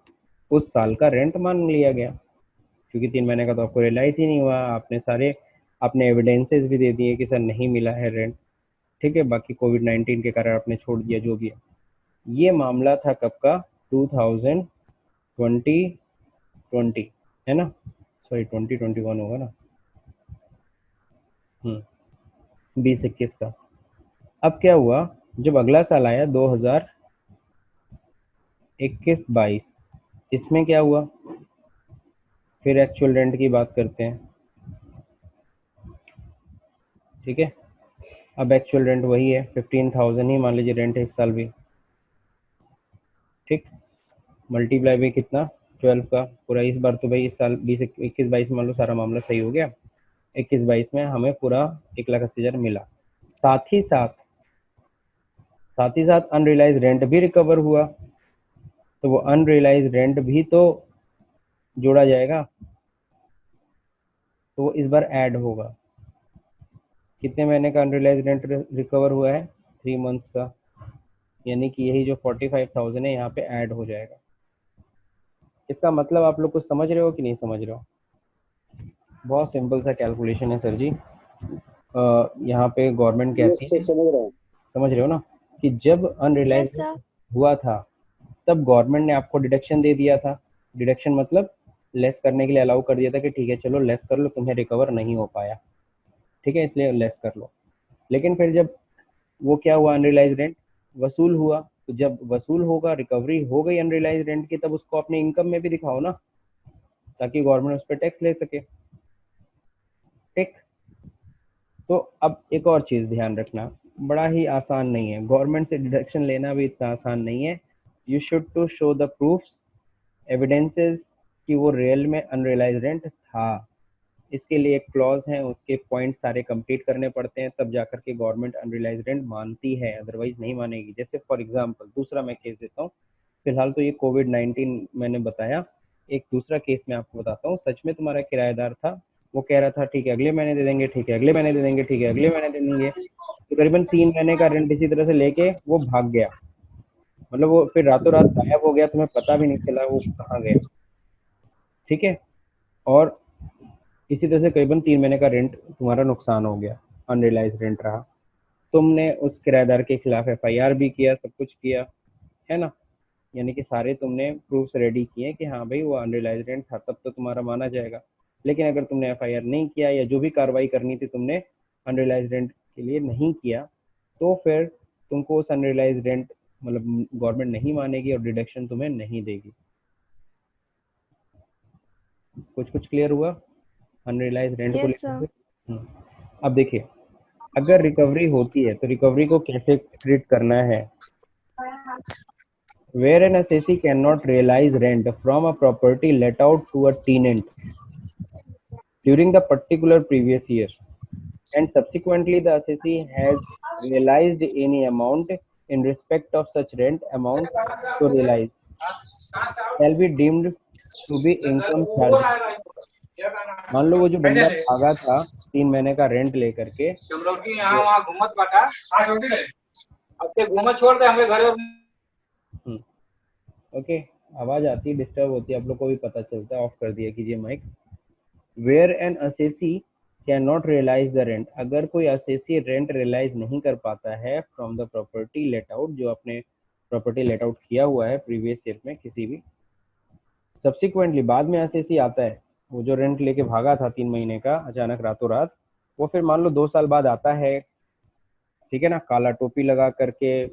उस साल का रेंट मान लिया गया, क्योंकि 3 महीने का तो आपको रियलाइज ही नहीं हुआ, आपने एविडेंसेस भी दे दिए कि सर नहीं मिला है रेंट, ठीक है। बाकी कोविड-19 के कारण आपने छोड़ दिया जो भी है। ये मामला था कब का, 2020 है ना, सॉरी 2021 होगा ना, 2021 का। अब क्या हुआ, जब अगला साल आया 2021-22, इसमें क्या हुआ, फिर एक्चुअल रेंट की बात करते हैं, ठीक है। अब एक्चुअल रेंट वही है, 15,000 ही मान लीजिए रेंट है इस साल भी, ठीक। मल्टीप्लाई भी कितना, 12 का पूरा। इस बार तो भाई इस साल 21-22 मान लो सारा मामला सही हो गया, 21-22 में हमें पूरा 1,80,000 मिला। साथ ही साथ अनरियलाइज रेंट भी रिकवर हुआ, तो वो अनरियलाइज रेंट भी तो जोड़ा जाएगा, तो वो इस बार ऐड होगा। कितने महीने का अनरियलाइज रेंट रिकवर हुआ है? 3 मंथ्स का, यानी कि यही जो 45,000 है यहाँ पे ऐड हो जाएगा। इसका मतलब आप लोग कुछ समझ रहे हो कि नहीं समझ रहे हो? बहुत सिंपल सा कैलकुलेशन है सर जी। यहाँ पे गवर्नमेंट कहती है, समझ रहे हो ना, कि जब यस अनरियलाइज सर। हुआ था तब गवर्नमेंट ने आपको डिडक्शन दे दिया था। डिडक्शन मतलब लेस करने के लिए अलाउ कर दिया था कि ठीक है चलो लेस कर लो, तुम्हें रिकवर नहीं हो पाया, ठीक है, इसलिए लेस कर लो। लेकिन फिर जब वो क्या हुआ, अनरियलाइज रेंट वसूल हुआ, तो जब वसूल होगा, रिकवरी हो गई अनरियलाइज रेंट की, तब उसको अपने इनकम में भी दिखाओ ना, ताकि गवर्नमेंट उस पर टैक्स ले सके। ठीक, तो अब एक और चीज़ ध्यान रखना, बड़ा ही आसान नहीं है, गवर्नमेंट से डिडक्शन लेना भी इतना आसान नहीं है। You should to show the proofs, evidences कि वो रियल में अनरियलाइज रेंट था। इसके लिए एक क्लॉज है, उसके पॉइंट सारे कंप्लीट करने पड़ते हैं, तब जाकर के गवर्नमेंट अनरियलाइज रेंट मानती है, अदरवाइज नहीं मानेगी। जैसे फॉर एग्जांपल दूसरा मैं केस देता हूँ, फिलहाल तो ये कोविड-19 मैंने बताया, एक दूसरा केस मैं आपको बताता हूँ। सच में तुम्हारा किराएदार था, वो कह रहा था ठीक है अगले महीने दे देंगे, ठीक है अगले महीने दे देंगे, ठीक है अगले महीने दे देंगे, तो करीबन 3 महीने का रेंट इसी तरह से लेके वो भाग गया। मतलब वो फिर रातों रात गायब हो गया, तुम्हें पता भी नहीं चला वो कहाँ गया, ठीक है। और इसी तरह से करीबन 3 महीने का रेंट तुम्हारा नुकसान हो गया, अनरियलाइज रेंट रहा। तुमने उस किराएदार के खिलाफ एफआईआर भी किया, सब कुछ किया, है ना, यानी कि सारे तुमने प्रूफ्स रेडी किए कि हाँ भाई वो अनरियलाइज रेंट था, तब तो तुम्हारा माना जाएगा। लेकिन अगर तुमने एफआईआर नहीं किया या जो भी कार्रवाई करनी थी तुमने अनरियलाइज रेंट के लिए नहीं किया, तो फिर तुमको उस अनरियलाइज रेंट मतलब गवर्नमेंट नहीं मानेगी और डिडक्शन तुम्हें नहीं देगी। कुछ कुछ क्लियर हुआ अनरियलाइज रेंट को यस लेकर सर। के? अब देखिए, अगर रिकवरी होती है तो रिकवरी को कैसे ट्रीट करना है। Where an assessee cannot realize rent from a property let out to a tenant during the particular previous year, and subsequently the assessee has realized any amount in respect of such rent amount to realize shall be deemed to be income charge. मान लो वो जो बंदा भागा था 3 महीने का rent लेकर के, ओके, आवाज आती है, डिस्टर्ब होती है, आप लोग को भी पता चलता है, ऑफ कर दिया कीजिए mic. Where an assessee can not realise the rent, अगर कोई असेसी रेंट रियलाइज नहीं कर पाता है from the property let out, जो आपने प्रॉपर्टी लेट आउट किया हुआ है प्रीवियस ईयर में किसी भी, सब्सिक्वेंटली बाद में असेसी आता है, वो जो रेंट लेके भागा था 3 महीने का अचानक रातों रात, वो फिर मान लो 2 साल बाद आता है, ठीक है ना, काला टोपी लगा करके,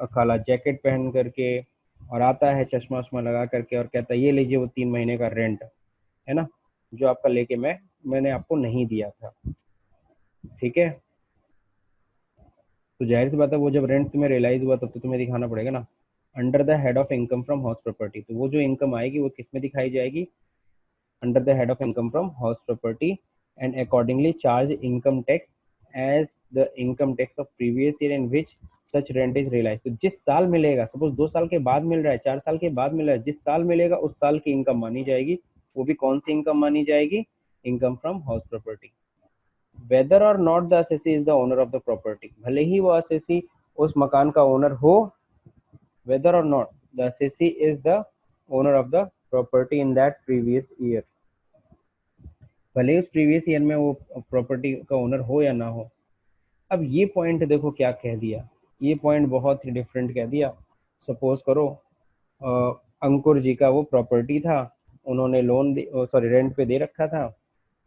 काला जैकेट पहन करके, और आता है चश्मा वश्मा लगा करके और कहता है ये लीजिए वो 3 महीने का रेंट है ना, जो आपका लेके मैंने आपको नहीं दिया था, ठीक है। तो जाहिर सी बात है वो जब रेंट तुम्हें रियलाइज हुआ तब तो तुम्हें दिखाना पड़ेगा ना, under the head of income from house property. तो वो जो इनकम आएगी वो किस में दिखाई जाएगी, under the head of income from house property, and accordingly charge income tax as the income tax of previous year in which such rent is realise. तो जिस साल मिलेगा, सपोज 2 साल के बाद मिल रहा है, 4 साल के बाद मिल रहा है, जिस साल मिलेगा उस साल की इनकम मानी जाएगी। वो भी कौन सी इनकम मानी जाएगी, income from house property. Whether or not the assessee is the owner of the property, भले ही वो असेसी उस मकान का ओनर हो, weather or not the assessee is the owner of the property in that previous year, भले ही उस previous year में वो प्रॉपर्टी का ओनर हो या ना हो। अब ये पॉइंट देखो क्या कह दिया, ये पॉइंट बहुत ही डिफरेंट कह दिया। सपोज करो अंकुर जी का वो प्रॉपर्टी था, उन्होंने लोन सॉरी रेंट पे दे रखा था,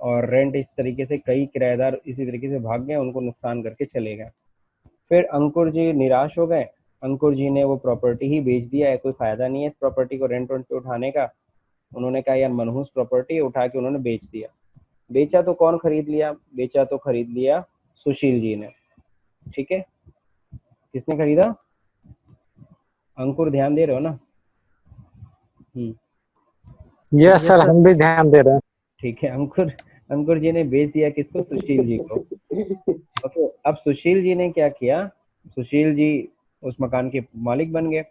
और रेंट इस तरीके से कई किराएदार इसी तरीके से भाग गए, उनको नुकसान करके चले गए। फिर अंकुर जी निराश हो गए, अंकुर जी ने वो प्रॉपर्टी ही बेच दिया है, कोई फायदा नहीं है इस प्रॉपर्टी को रेंट पे उठाने का। उन्होंने कहा यार मनहूस प्रॉपर्टी उठा के उन्होंने बेच दिया। बेचा तो कौन खरीद लिया, बेचा तो खरीद लिया सुशील जी ने, ठीक है। किसने खरीदा, अंकुर ध्यान दे रहे हो ना? यस सर, हम भी ध्यान दे रहे हैं। ठीक है, अंकुर जी ने बेच दिया किसको, सुशील जी को। ओके, अब सुशील जी ने क्या किया, सुशील जी उस मकान के मालिक बन गए।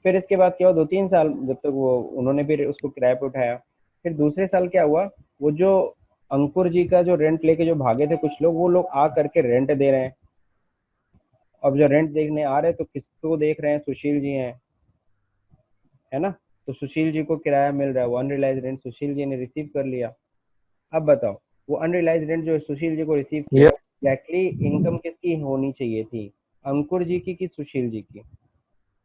फिर इसके बाद क्या हुआ, 2-3 साल जब तक वो उन्होंने फिर उसको किराए पे उठाया, फिर दूसरे साल क्या हुआ, वो जो अंकुर जी का जो रेंट लेके जो भागे थे कुछ लोग, वो लोग आ करके रेंट दे रहे हैं। अब जो रेंट देखने आ रहे हैं तो किसको देख रहे हैं, सुशील जी हैं, है ना। तो सुशील जी को किराया मिल रहा है, वो अनरिलाइज रेंट सुशील जी ने रिसीव कर लिया। अब बताओ, वो अनरिलाइज रेंट जो सुशील जी को रिसीव किया, ये एग्जैक्टली इनकम किसकी होनी चाहिए थी, अंकुर जी की कि सुशील जी की?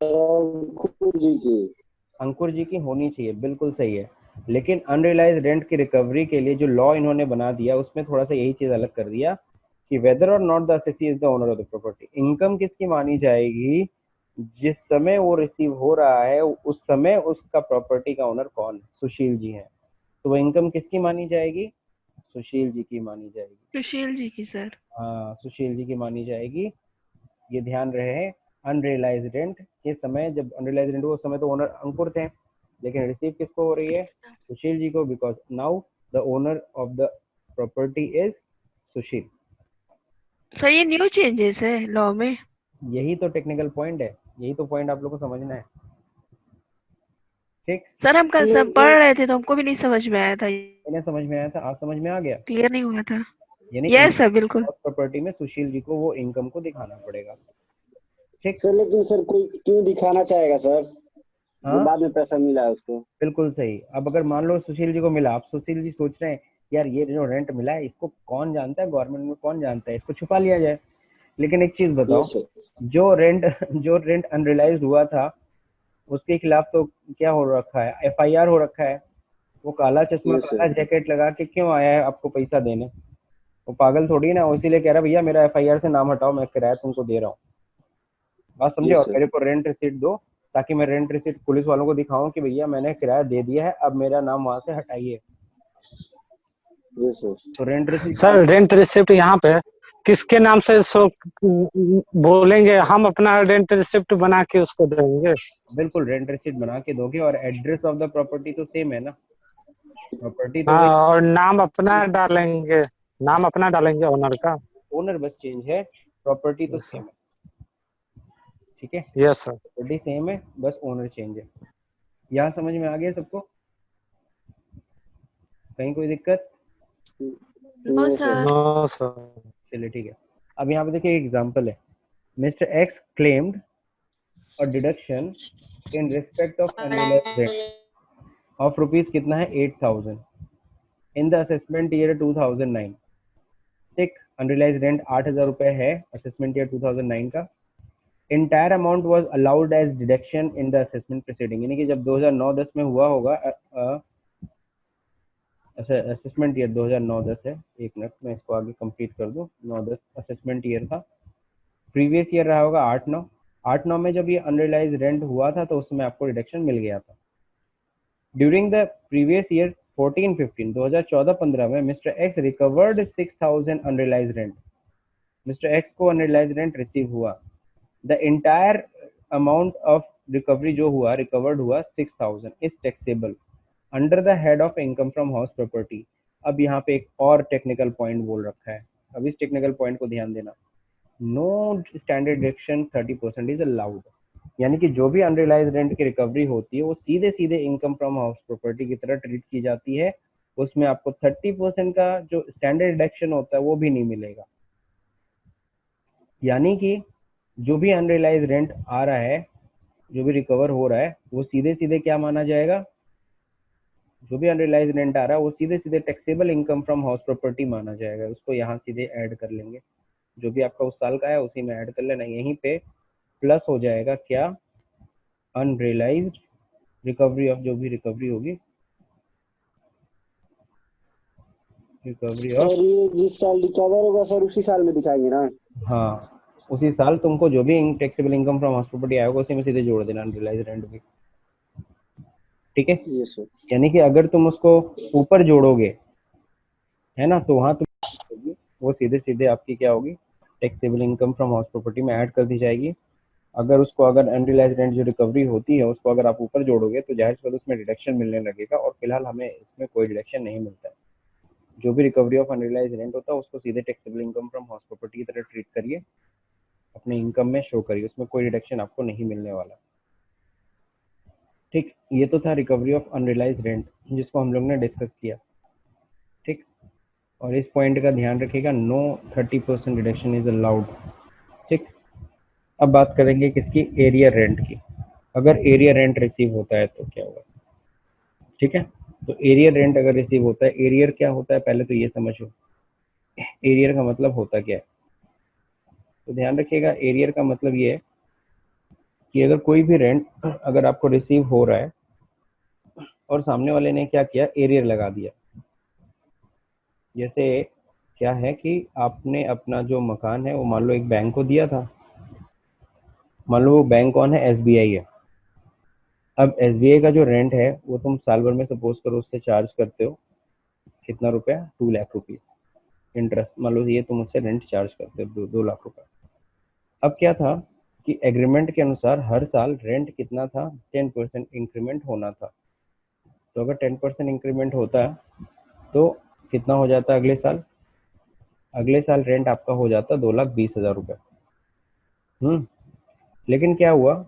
अंकुर जी की। अंकुर जी की होनी चाहिए, बिल्कुल सही है। लेकिन अनरियलाइज रेंट की रिकवरी के लिए जो लॉ इन्होंने बना दिया, उसमें थोड़ा सा यही चीज अलग कर दिया कि weather or not the assessee is the owner of the property, income किसकी मानी जाएगी, जिस समय वो रिसीव हो रहा है उस समय उसका प्रॉपर्टी का ओनर कौन है, सुशील जी है। तो वो इनकम किसकी मानी जाएगी, सुशील जी की मानी जाएगी। सुशील जी की सर। हाँ, सुशील जी की मानी जाएगी। ये ध्यान रहे, अनरियलाइज रेंट के समय, जब अनरियलाइज रेंट उस समय तो ओनर अंकुर थे, लेकिन रिसीव किसको हो रही है, सुशील जी को, because now the owner of the property is Sushil. Sir ये न्यू चेंजेस है लॉ में। यही तो टेक्निकल पॉइंट है, यही तो पॉइंट आप लोग को समझना है। ठीक, सर हम कल सब पढ़ रहे थे तो हमको भी नहीं समझ में आया था, इन्हें समझ में आया था, आज समझ में आ गया। क्लियर नहीं हुआ था। यानी यस सर बिल्कुल। प्रॉपर्टी में सुशील जी को वो इनकम को दिखाना पड़ेगा। ठीक, सर लेकिन सर कोई क्यों दिखाना चाहेगा सर, जो हाँ बाद में पैसा मिला है उसको। बिल्कुल सही। अब अगर मान लो सुशील जी को मिला, अब सुशील जी सोच रहे हैं यार ये जो रेंट मिला है इसको कौन जानता है, गवर्नमेंट में कौन जानता है, इसको छुपा लिया जाए। लेकिन एक चीज बताओ, यस सर। जो रेंट अनरियलाइज हुआ था उसके खिलाफ तो क्या हो रखा है, एफआईआर हो रखा है। वो काला चश्मा यस काला सर। जैकेट लगा के क्यों आया है आपको पैसा देने, वो पागल थोड़ी ना, वो इसीलिए कह रहा है भैया मेरा एफआईआर से नाम हटाओ, मैं किराया तुमको दे रहा हूँ। बात समझे, यस और सर। मेरे को रेंट रिसीट दो, ताकि मैं रेंट रिसीट पुलिस वालों को दिखाऊं कि भैया मैंने किराया दे दिया है, अब मेरा नाम वहां से हटाइए। Yes sir. तो rent receipt sir rent receipt यहाँ पे किसके नाम से शो बोलेंगे, हम अपना रेंट रिसिप्ट बना के उसको देंगे। बिल्कुल रेंट रिसीट बना के दोगे, और एड्रेस ऑफ द प्रॉपर्टी तो सेम है ना, प्रॉपर्टी तो वही, हाँ, और नाम अपना डालेंगे, नाम अपना डालेंगे ओनर का। ओनर बस चेंज है, प्रॉपर्टी तो यस सेम सर। है। ठीक है, यस सर। प्रॉपर्टी सेम है, बस ओनर चेंज है। यहाँ समझ में आ गया सबको, कहीं कोई दिक्कत? No no sir. Sir. No sir. चलिए ठीक है। अब यहाँ पे देखिए एग्जाम्पल है, मिस्टर एक्स क्लेम्ड और deduction in respect of unrealised rent of rupees कितना है, 8,000 इन द असेसमेंट ईयर 2009। ठीक, अनरियलाइज रेंट 8,000 रुपए है असेसमेंट ईयर 2009 का। Entire amount was allowed as deduction in the assessment proceeding, यानी कि जब 2009-10 में हुआ होगा, अच्छा असेसमेंट ईयर 2009-10 है, एक मिनट मैं इसको आगे कंप्लीट कर दूं, 9-10 असेसमेंट ईयर था, प्रीवियस ईयर रहा होगा 8-9। 8-9 में जब ये अनरियलाइज रेंट हुआ था तो उसमें आपको रिडक्शन मिल गया था। ड्यूरिंग द प्रीवियस ईयर 14-15, 2014-15 में mister x recovered 6,000 unrealise rent, mister x को अनरियलाइज रेंट रिसीव हुआ, the entire amount of recovery जो हुआ, रिकवर्ड हुआ 6,000 is taxable under the head of income from house property. अब यहाँ पे एक और टेक्निकल पॉइंट बोल रखा है, अब इस टेक्निकल पॉइंट को ध्यान देना, no standard deduction 30% is allowed, यानी कि जो भी अनरियलाइज रेंट की रिकवरी होती है वो सीधे सीधे इनकम फ्रॉम हाउस प्रॉपर्टी की तरह ट्रीट की जाती है, उसमें आपको 30% का जो स्टैंडर्ड डिडक्शन होता है वो भी नहीं मिलेगा। यानी कि जो भी अनरियलाइज रेंट आ रहा है, जो भी रिकवर हो रहा है, वो सीधे सीधे क्या माना जाएगा, जो भी अनरियलाइज रेंट आ रहा है वो सीधे सीधे taxable income from house property माना जाएगा। उसको यहाँ सीधे ऐड कर लेंगे, जो भी आपका उस साल का है उसी में ऐड कर लेना, यहीं पे प्लस हो जाएगा क्या, अनरियलाइज्ड रिकवरी ऑफ, जो भी रिकवरी होगी, रिकवरी ऑफ, सर ये जिस साल रिकवर होगा सर उसी साल में दिखाएंगे ना। हाँ उसी साल तुमको जो भी taxable income from house property आएगा उसी में सीधे जोड़ देना अनरियलाइज रेंट भी। ठीक है, यस सर। यानी कि अगर तुम उसको ऊपर जोड़ोगे, है ना, तो वहाँ तुम वो सीधे सीधे आपकी क्या होगी, taxable income from house property में ऐड कर दी जाएगी। अगर उसको, अगर अनरियलाइज रेंट जो रिकवरी होती है उसको अगर आप ऊपर जोड़ोगे तो जाहिर सी बात उसमें डिडक्शन मिलने लगेगा, और फिलहाल हमें इसमें कोई डिडक्शन नहीं मिलता है। जो भी रिकवरी ऑफ अनरियलाइज रेंट होता है उसको सीधे taxable income from house property की तरह ट्रीट करिए, अपने इनकम में शो करिए, उसमें कोई डिडक्शन आपको नहीं मिलने वाला। ठीक, ये तो था रिकवरी ऑफ अनरियलाइज रेंट जिसको हम लोग ने डिस्कस किया। ठीक, और इस पॉइंट का ध्यान रखिएगा, नो 30% रिडक्शन इज अलाउड। ठीक, अब बात करेंगे किसकी, एरियर रेंट की। अगर एरियर रेंट रिसीव होता है तो क्या होगा। ठीक है, तो एरियर रेंट अगर रिसीव होता है, एरियर क्या होता है पहले तो ये समझो, एरियर का मतलब होता क्या है। तो ध्यान रखिएगा, एरियर का मतलब ये है कि अगर कोई भी रेंट अगर आपको रिसीव हो रहा है और सामने वाले ने क्या किया, एरियर लगा दिया। जैसे क्या है कि आपने अपना जो मकान है वो मान लो एक बैंक को दिया था, मान लो वो बैंक कौन है, एसबीआई है। अब एसबीआई का जो रेंट है वो तुम साल भर में सपोज करो उससे चार्ज करते हो कितना रुपया, 2 लाख रुपीज इंटरेस्ट, मान लो ये तुम उससे रेंट चार्ज करते हो 2 लाख रुपए। अब क्या था कि एग्रीमेंट के अनुसार हर साल रेंट कितना था, 10% इंक्रीमेंट होना था। तो अगर 10% इंक्रीमेंट होता है तो कितना हो जाता अगले साल, अगले साल रेंट आपका हो जाता 2,20,000 रुपये। लेकिन क्या हुआ,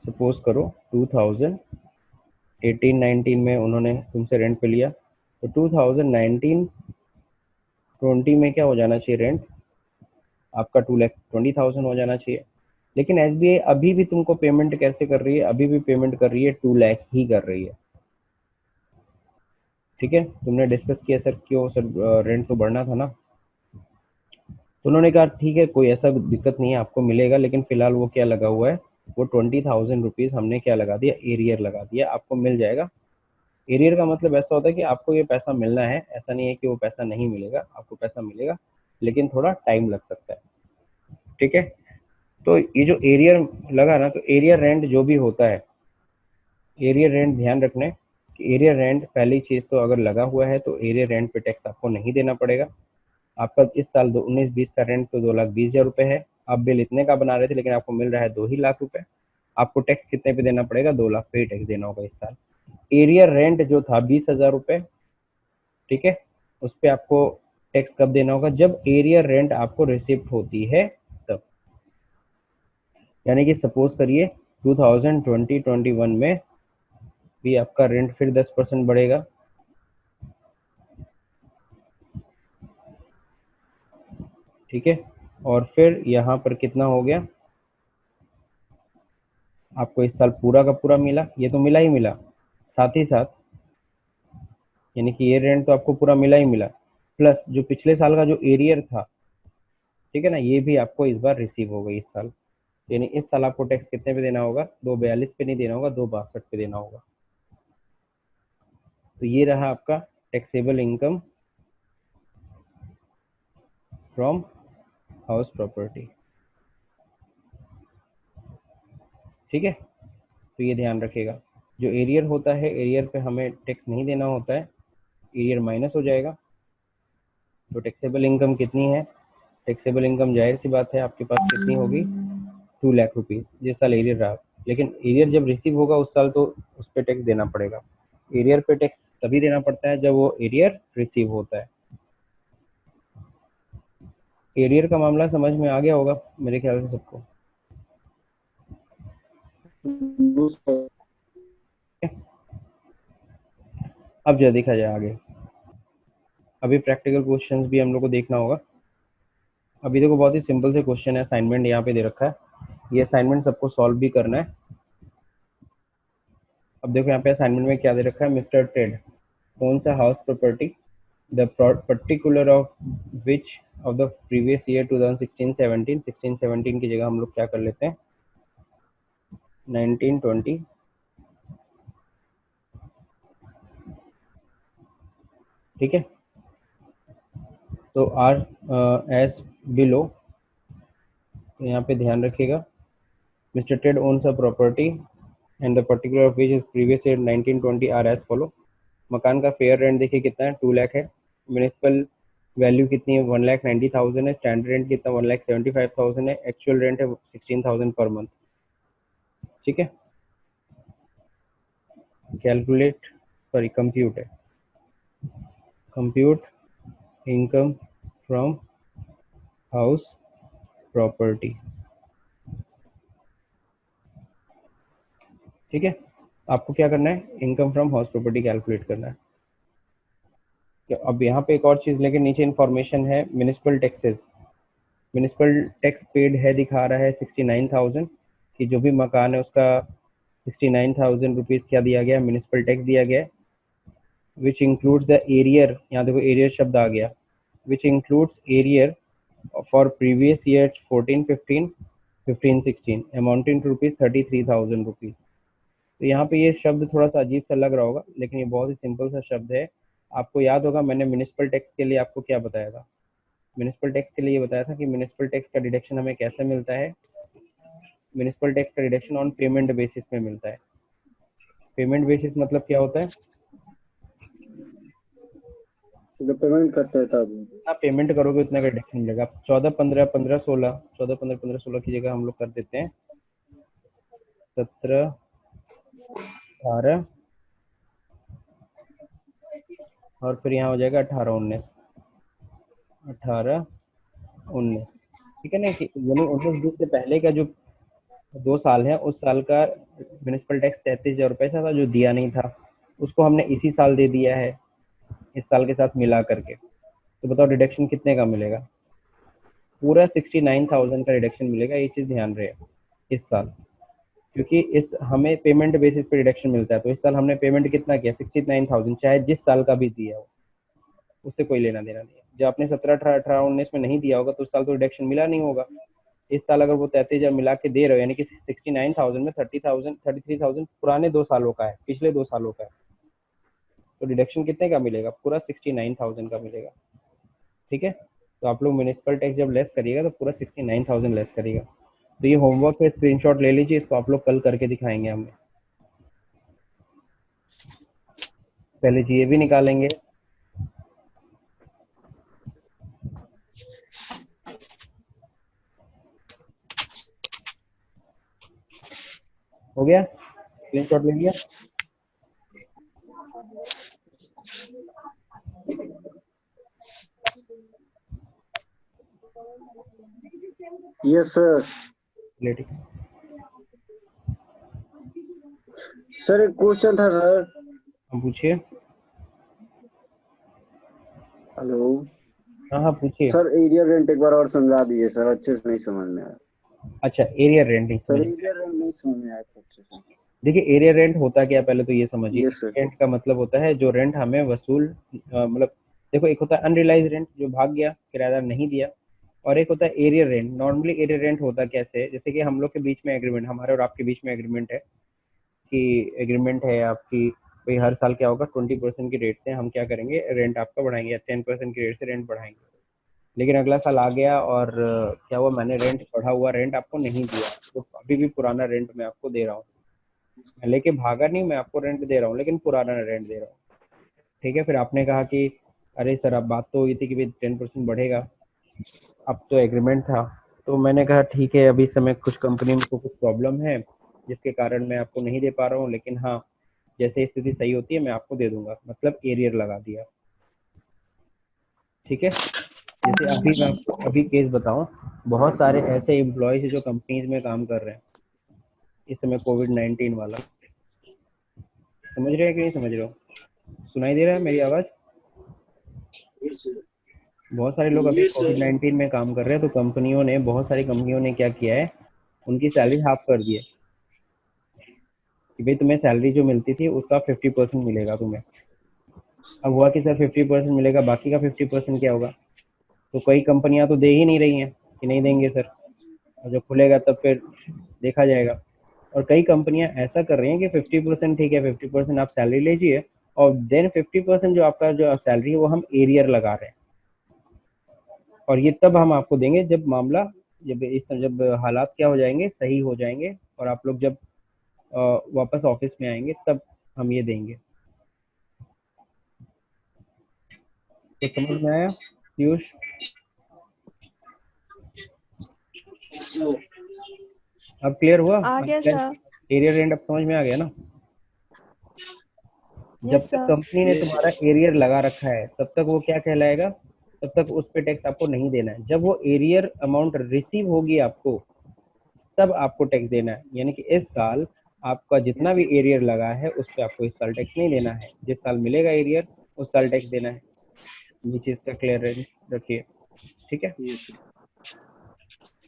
सपोज करो 2018-19 में उन्होंने तुमसे रेंट पे लिया, तो 2019-20 में क्या हो जाना चाहिए, रेंट आपका 2,20,000 हो जाना चाहिए। लेकिन एसबीआई अभी भी तुमको पेमेंट कैसे कर रही है, अभी भी पेमेंट कर रही है 2 लाख ही कर रही है। ठीक है, तुमने डिस्कस किया सर क्यों सर, रेंट तो बढ़ना था ना। तो उन्होंने कहा ठीक है कोई ऐसा दिक्कत नहीं है, आपको मिलेगा, लेकिन फिलहाल वो क्या लगा हुआ है, वो 20,000 रुपीज़ हमने क्या लगा दिया, एरियर लगा दिया, आपको मिल जाएगा। एरियर का मतलब ऐसा होता है कि आपको ये पैसा मिलना है, ऐसा नहीं है कि वो पैसा नहीं मिलेगा, आपको पैसा मिलेगा लेकिन थोड़ा टाइम लग सकता है। ठीक है, तो ये जो एरियर लगा ना, तो एरियर रेंट जो भी होता है, एरियर रेंट ध्यान रखने कि एरियर रेंट पहली चीज़ तो अगर लगा हुआ है तो एरियर रेंट पे टैक्स आपको नहीं देना पड़ेगा। आपका इस साल 19-20 का रेंट तो 2,20,000 रुपये है, आप बिल इतने का बना रहे थे लेकिन आपको मिल रहा है 2 ही लाख रुपए। आपको टैक्स कितने पे देना पड़ेगा, 2 लाख पे ही टैक्स देना होगा इस साल। एरियर रेंट जो था 20,000 रुपये, ठीक है, उस पर आपको टैक्स कब देना होगा, जब एरियर रेंट आपको रिसिप्ट होती है तब। यानी कि सपोज करिए 2020-21 में भी आपका रेंट फिर 10% बढ़ेगा। ठीक है, और फिर यहाँ पर कितना हो गया, आपको इस साल पूरा का पूरा मिला, ये तो मिला ही मिला, साथ ही साथ यानी कि ये रेंट तो आपको पूरा मिला ही मिला, प्लस जो पिछले साल का जो एरियर था, ठीक है ना, ये भी आपको इस बार रिसीव होगा इस साल। यानी इस साल आपको टैक्स कितने पे देना होगा, 2,42 पे नहीं देना होगा, 2,62 पे देना होगा। तो ये रहा आपका taxable income from house property. ठीक है, तो ये ध्यान रखिएगा, जो एरियर होता है एरियर पे हमें टैक्स नहीं देना होता है, एरियर माइनस हो जाएगा। तो टैक्सेबल इनकम कितनी है, टैक्सेबल इनकम जाहिर सी बात है आपके पास कितनी होगी, 2 लाख रुपीज़ जिस साल एरियर रहा। लेकिन एरियर जब रिसीव होगा उस साल तो उस पर टैक्स देना पड़ेगा। एरियर पे टैक्स तभी देना पड़ता है जब वो एरियर रिसीव होता है। एरियर का मामला समझ में आ गया होगा मेरे ख्याल से सबको। अब जो देखा जाए आगे, अभी प्रैक्टिकल क्वेश्चंस भी हम लोग को देखना होगा। अभी देखो बहुत ही सिंपल से क्वेश्चन है, असाइनमेंट यहाँ पे दे रखा है, ये असाइनमेंट सबको सॉल्व भी करना है। अब देखो यहाँ पे असाइनमेंट में क्या दे रखा है, mister Ted owns a house property, the particular of which of the previous year 2016-17, 16-17 की जगह हम लोग क्या कर लेते हैं 19-20। ठीक है, तो आर एस बिलो, तो यहाँ पे ध्यान रखिएगा, mister Ted owns a property and the particular of which is previous year 19-20 R S follow. मकान का फेयर रेंट देखिए कितना है, 2 लाख है। म्यूनिसिपल वैल्यू कितनी है, 1,90,000 है। स्टैंडर्ड रेंट कितना, 1,75,000 है। एक्चुअल रेंट है 16,000 पर मंथ। ठीक है, कैलकुलेट सॉरी कंप्यूट है, compute income from house property. ठीक है, आपको क्या करना है, income from house property calculate करना है। अब यहाँ पे एक और चीज़, लेकिन नीचे इन्फॉर्मेशन है municipal taxes. Municipal tax paid है, दिखा रहा है 69,000 कि जो भी मकान है उसका 69,000 रुपीज़ क्या दिया गया, म्यूनिसिपल टैक्स दिया गया, विच इंक्लूड्स द एरियर, यहाँ देखो एरियर शब्द आ गया, which includes arrear for previous year 14-15, 15-16 amounting to rupees 33,000 rupees. तो यहाँ पे ये शब्द थोड़ा सा अजीब सा लग रहा होगा, लेकिन ये बहुत ही सिंपल सा शब्द है। आपको याद होगा मैंने म्यूनिसिपल टैक्स के लिए आपको क्या बताया था, म्यूनिसिपल टैक्स के लिए ये बताया था कि म्यूनिसिपल टैक्स का डिडक्शन हमें कैसे मिलता है, म्यूनिसिपल टैक्स का डिडक्शन ऑन पेमेंट बेसिस में मिलता है। पेमेंट बेसिस मतलब क्या होता है, जब पेमेंट करते हैं तब। जितना पेमेंट करोगे उतना का डिडक्शन मिलेगा। 14, 15, 15, 16, 14, 15, 15, 16 की जगह हम लोग कर देते हैं 17, 18 और फिर यहाँ हो जाएगा 18, 19, 18, 19, ठीक है ना, कि यानी 19-20 से पहले का जो 2 साल है उस साल का म्यूनिसिपल टैक्स 33,000 रुपये था जो दिया नहीं था, उसको हमने इसी साल दे दिया है इस साल के साथ मिला करके। तो बताओ डिडक्शन कितने का मिलेगा, पूरा 69,000 का डिडक्शन मिलेगा। ये चीज़ ध्यान रहे इस साल, क्योंकि इस हमें पेमेंट बेसिस पे डिडक्शन मिलता है। तो इस साल हमने पेमेंट कितना किया, 69,000, चाहे जिस साल का भी दिया हो उससे कोई लेना देना नहीं है। जब आपने 17, 18, 18, 19 में नहीं दिया होगा तो उस साल तो डिडक्शन मिला नहीं होगा। इस साल अगर वो 33,000 मिला के दे रहे हो, यानी कि 69,000 में 30,000, 33,000 पुराने 2 सालों का है, पिछले 2 सालों का है, तो डिडक्शन कितने का मिलेगा, पूरा 69,000 का मिलेगा। ठीक है, तो आप लोग म्यूनिसिपल टैक्स जब लेस करिएगा तो पूरा 69,000 लेस करिएगा। तो ये होमवर्क पे स्क्रीनशॉट ले लीजिए, इसको आप लोग कल करके दिखाएंगे हमें। पहले जी भी निकालेंगे, हो गया, स्क्रीनशॉट ले लिया। Yes sir. ठीक है सर एक क्वेश्चन था सर। हम पूछिए। हेलो। हाँ हाँ पूछिए। सर एरिया रेंट एक बार और समझा दीजिए सर, अच्छे से नहीं समझ में आया। अच्छा, एरिया रेंटिंग सर समझ, एरिया रेंट नहीं समझ में आया अच्छे से। देखिए एरिया रेंट होता क्या है पहले तो ये समझिए। Yes sir. रेंट का मतलब होता है जो रेंट हमें वसूल, मतलब देखो एक होता है अनरियलाइज रेंट जो भाग गया, किराएदार नहीं दिया, और एक होता है area rent. Normally area rent होता कैसे है, जैसे कि हम लोग के बीच में एग्रीमेंट, हमारे और आपके बीच में एग्रीमेंट है कि एग्रीमेंट है आपकी, भाई हर साल क्या होगा 20% की रेट से हम क्या करेंगे, रेंट आपका बढ़ाएंगे, या 10% की रेट से रेंट बढ़ाएंगे। लेकिन अगला साल आ गया और क्या हुआ, मैंने रेंट बढ़ा हुआ रेंट आपको नहीं दिया, तो अभी भी पुराना रेंट मैं आपको दे रहा हूँ, मैं लेके भागा नहीं, मैं आपको रेंट दे रहा हूँ लेकिन पुराना रेंट दे रहा हूँ। ठीक है, फिर आपने कहा कि अरे सर अब बात तो हुई थी कि भाई 10% बढ़ेगा, अब तो एग्रीमेंट था। तो मैंने कहा ठीक है, अभी इस समय कुछ कंपनी में को कुछ प्रॉब्लम है जिसके कारण मैं आपको नहीं दे पा रहा हूँ, लेकिन हाँ जैसे स्थिति सही होती है मैं आपको दे दूंगा, मतलब एरियर लगा दिया। ठीक है, जैसे अभी मैं आपको अभी केस बताऊं, बहुत सारे ऐसे एम्प्लॉयज है जो कंपनीज में काम कर रहे हैं इस समय कोविड-19 वाला, समझ रहे हैं कि नहीं समझ रहे हो, सुनाई दे रहा है मेरी आवाज़? बहुत सारे लोग अभी कोविड-19 में काम कर रहे हैं, तो कंपनियों ने, बहुत सारी कंपनियों ने क्या किया है, उनकी सैलरी हाफ कर दी है कि भाई तुम्हें सैलरी जो मिलती थी उसका 50% मिलेगा तुम्हें। अब हुआ कि सर 50% मिलेगा, बाकी का 50% क्या होगा? तो कई कंपनियां तो दे ही नहीं रही हैं कि नहीं देंगे सर, और जब खुलेगा तब फिर देखा जाएगा। और कई कंपनियां ऐसा कर रही हैं कि 50% ठीक है, 50% आप सैलरी लीजिए और देन 50% जो आपका जो सैलरी है वो हम एरियर लगा रहे हैं, और ये तब हम आपको देंगे जब मामला, जब हालात क्या हो जाएंगे, सही हो जाएंगे, और आप लोग जब वापस ऑफिस में आएंगे तब हम ये देंगे। तो समझ में आया पीयूष? अब क्लियर हुआ? आ गया सर। एरियर रेंट अब समझ में आ गया ना? जब यस तक सर। कंपनी ने तुम्हारा एरियर लगा रखा है तब तक वो क्या कहलाएगा, तब तक उस पे टैक्स आपको नहीं देना है। जब वो एरियर अमाउंट रिसीव होगी आपको, तब आपको टैक्स देना है। यानी कि इस साल आपका जितना भी एरियर लगा है उस पर आपको इस साल टैक्स नहीं देना है। जिस साल मिलेगा एरियर उस साल टैक्स देना है। ये चीज़ का क्लियर रखिए, ठीक है।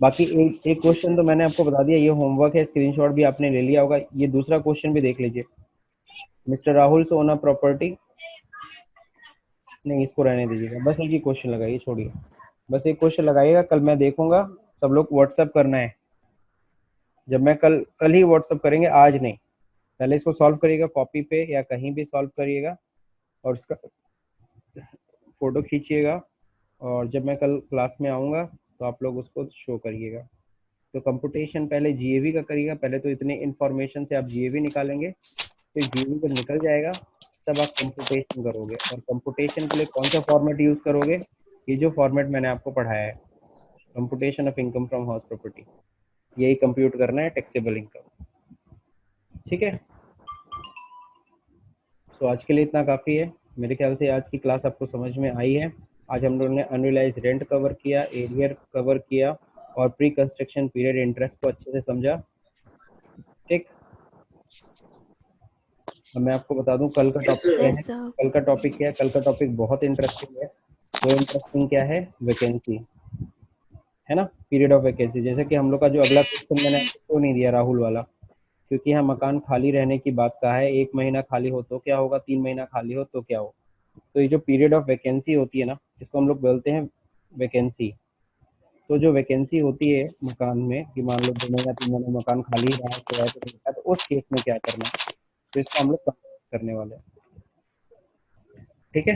बाकी एक क्वेश्चन तो मैंने आपको बता दिया, ये होमवर्क है, स्क्रीनशॉट भी आपने ले लिया होगा। ये दूसरा क्वेश्चन भी देख लीजिए। मिस्टर राहुल से ओनर प्रॉपर्टी, नहीं इसको रहने दीजिएगा, बस एक ही क्वेश्चन लगाइए, छोड़िए, बस एक क्वेश्चन लगाइएगा। कल मैं देखूंगा, सब लोग व्हाट्सएप करना है। जब मैं कल ही व्हाट्सएप करेंगे, आज नहीं। पहले इसको सॉल्व करिएगा कॉपी पे या कहीं भी सॉल्व करिएगा और इसका फोटो खींचिएगा, और जब मैं कल क्लास में आऊँगा तो आप लोग उसको शो करिएगा। तो कंप्यूटेशन पहले जीएवी का करिएगा। पहले तो इतने इन्फॉर्मेशन से आप जीएवी निकालेंगे, फिर जीएवी जब निकल जाएगा तब आप कंप्यूटेशन करोगे। और कंप्यूटेशन के लिए कौन सा फॉर्मेट यूज़ करोगे? ये जो फॉर्मेट मैंने आपको पढ़ाया है, computation of income from house property, यही कंप्यूट करना है टैक्सेबल इनकम, ठीक है। तो आज के लिए इतना काफ़ी है। मेरे ख्याल से आज की क्लास आपको समझ में आई है। आज हम लोगों ने अनरियलाइज रेंट कवर किया, एरियर कवर किया और प्री कंस्ट्रक्शन पीरियड इंटरेस्ट को अच्छे से समझा, ठीक। अब मैं आपको बता दूं कल का टॉपिक क्या है। Yes, sir. कल का टॉपिक क्या है? कल का टॉपिक बहुत इंटरेस्टिंग है। वो इंटरेस्टिंग क्या है? वैकेंसी, है ना, पीरियड ऑफ वैकेंसी। जैसे कि हम लोग का जो अगला क्वेश्चन मैंने आपको नहीं दिया राहुल वाला, क्योंकि यहाँ मकान खाली रहने की बात कहा है। 1 महीना खाली हो तो क्या होगा, 3 महीना खाली हो तो क्या हो। तो ये जो पीरियड ऑफ वैकेंसी होती है ना, इसको हम लोग बोलते हैं वैकेंसी। तो जो वैकेंसी होती है मकान में, कि मान लो 2 महीना 3 महीना मकान खाली रहा है, किराए पे मिलता है, तो उस केस में क्या करना है, तो इसको हम लोग करने वाले हैं, ठीक है।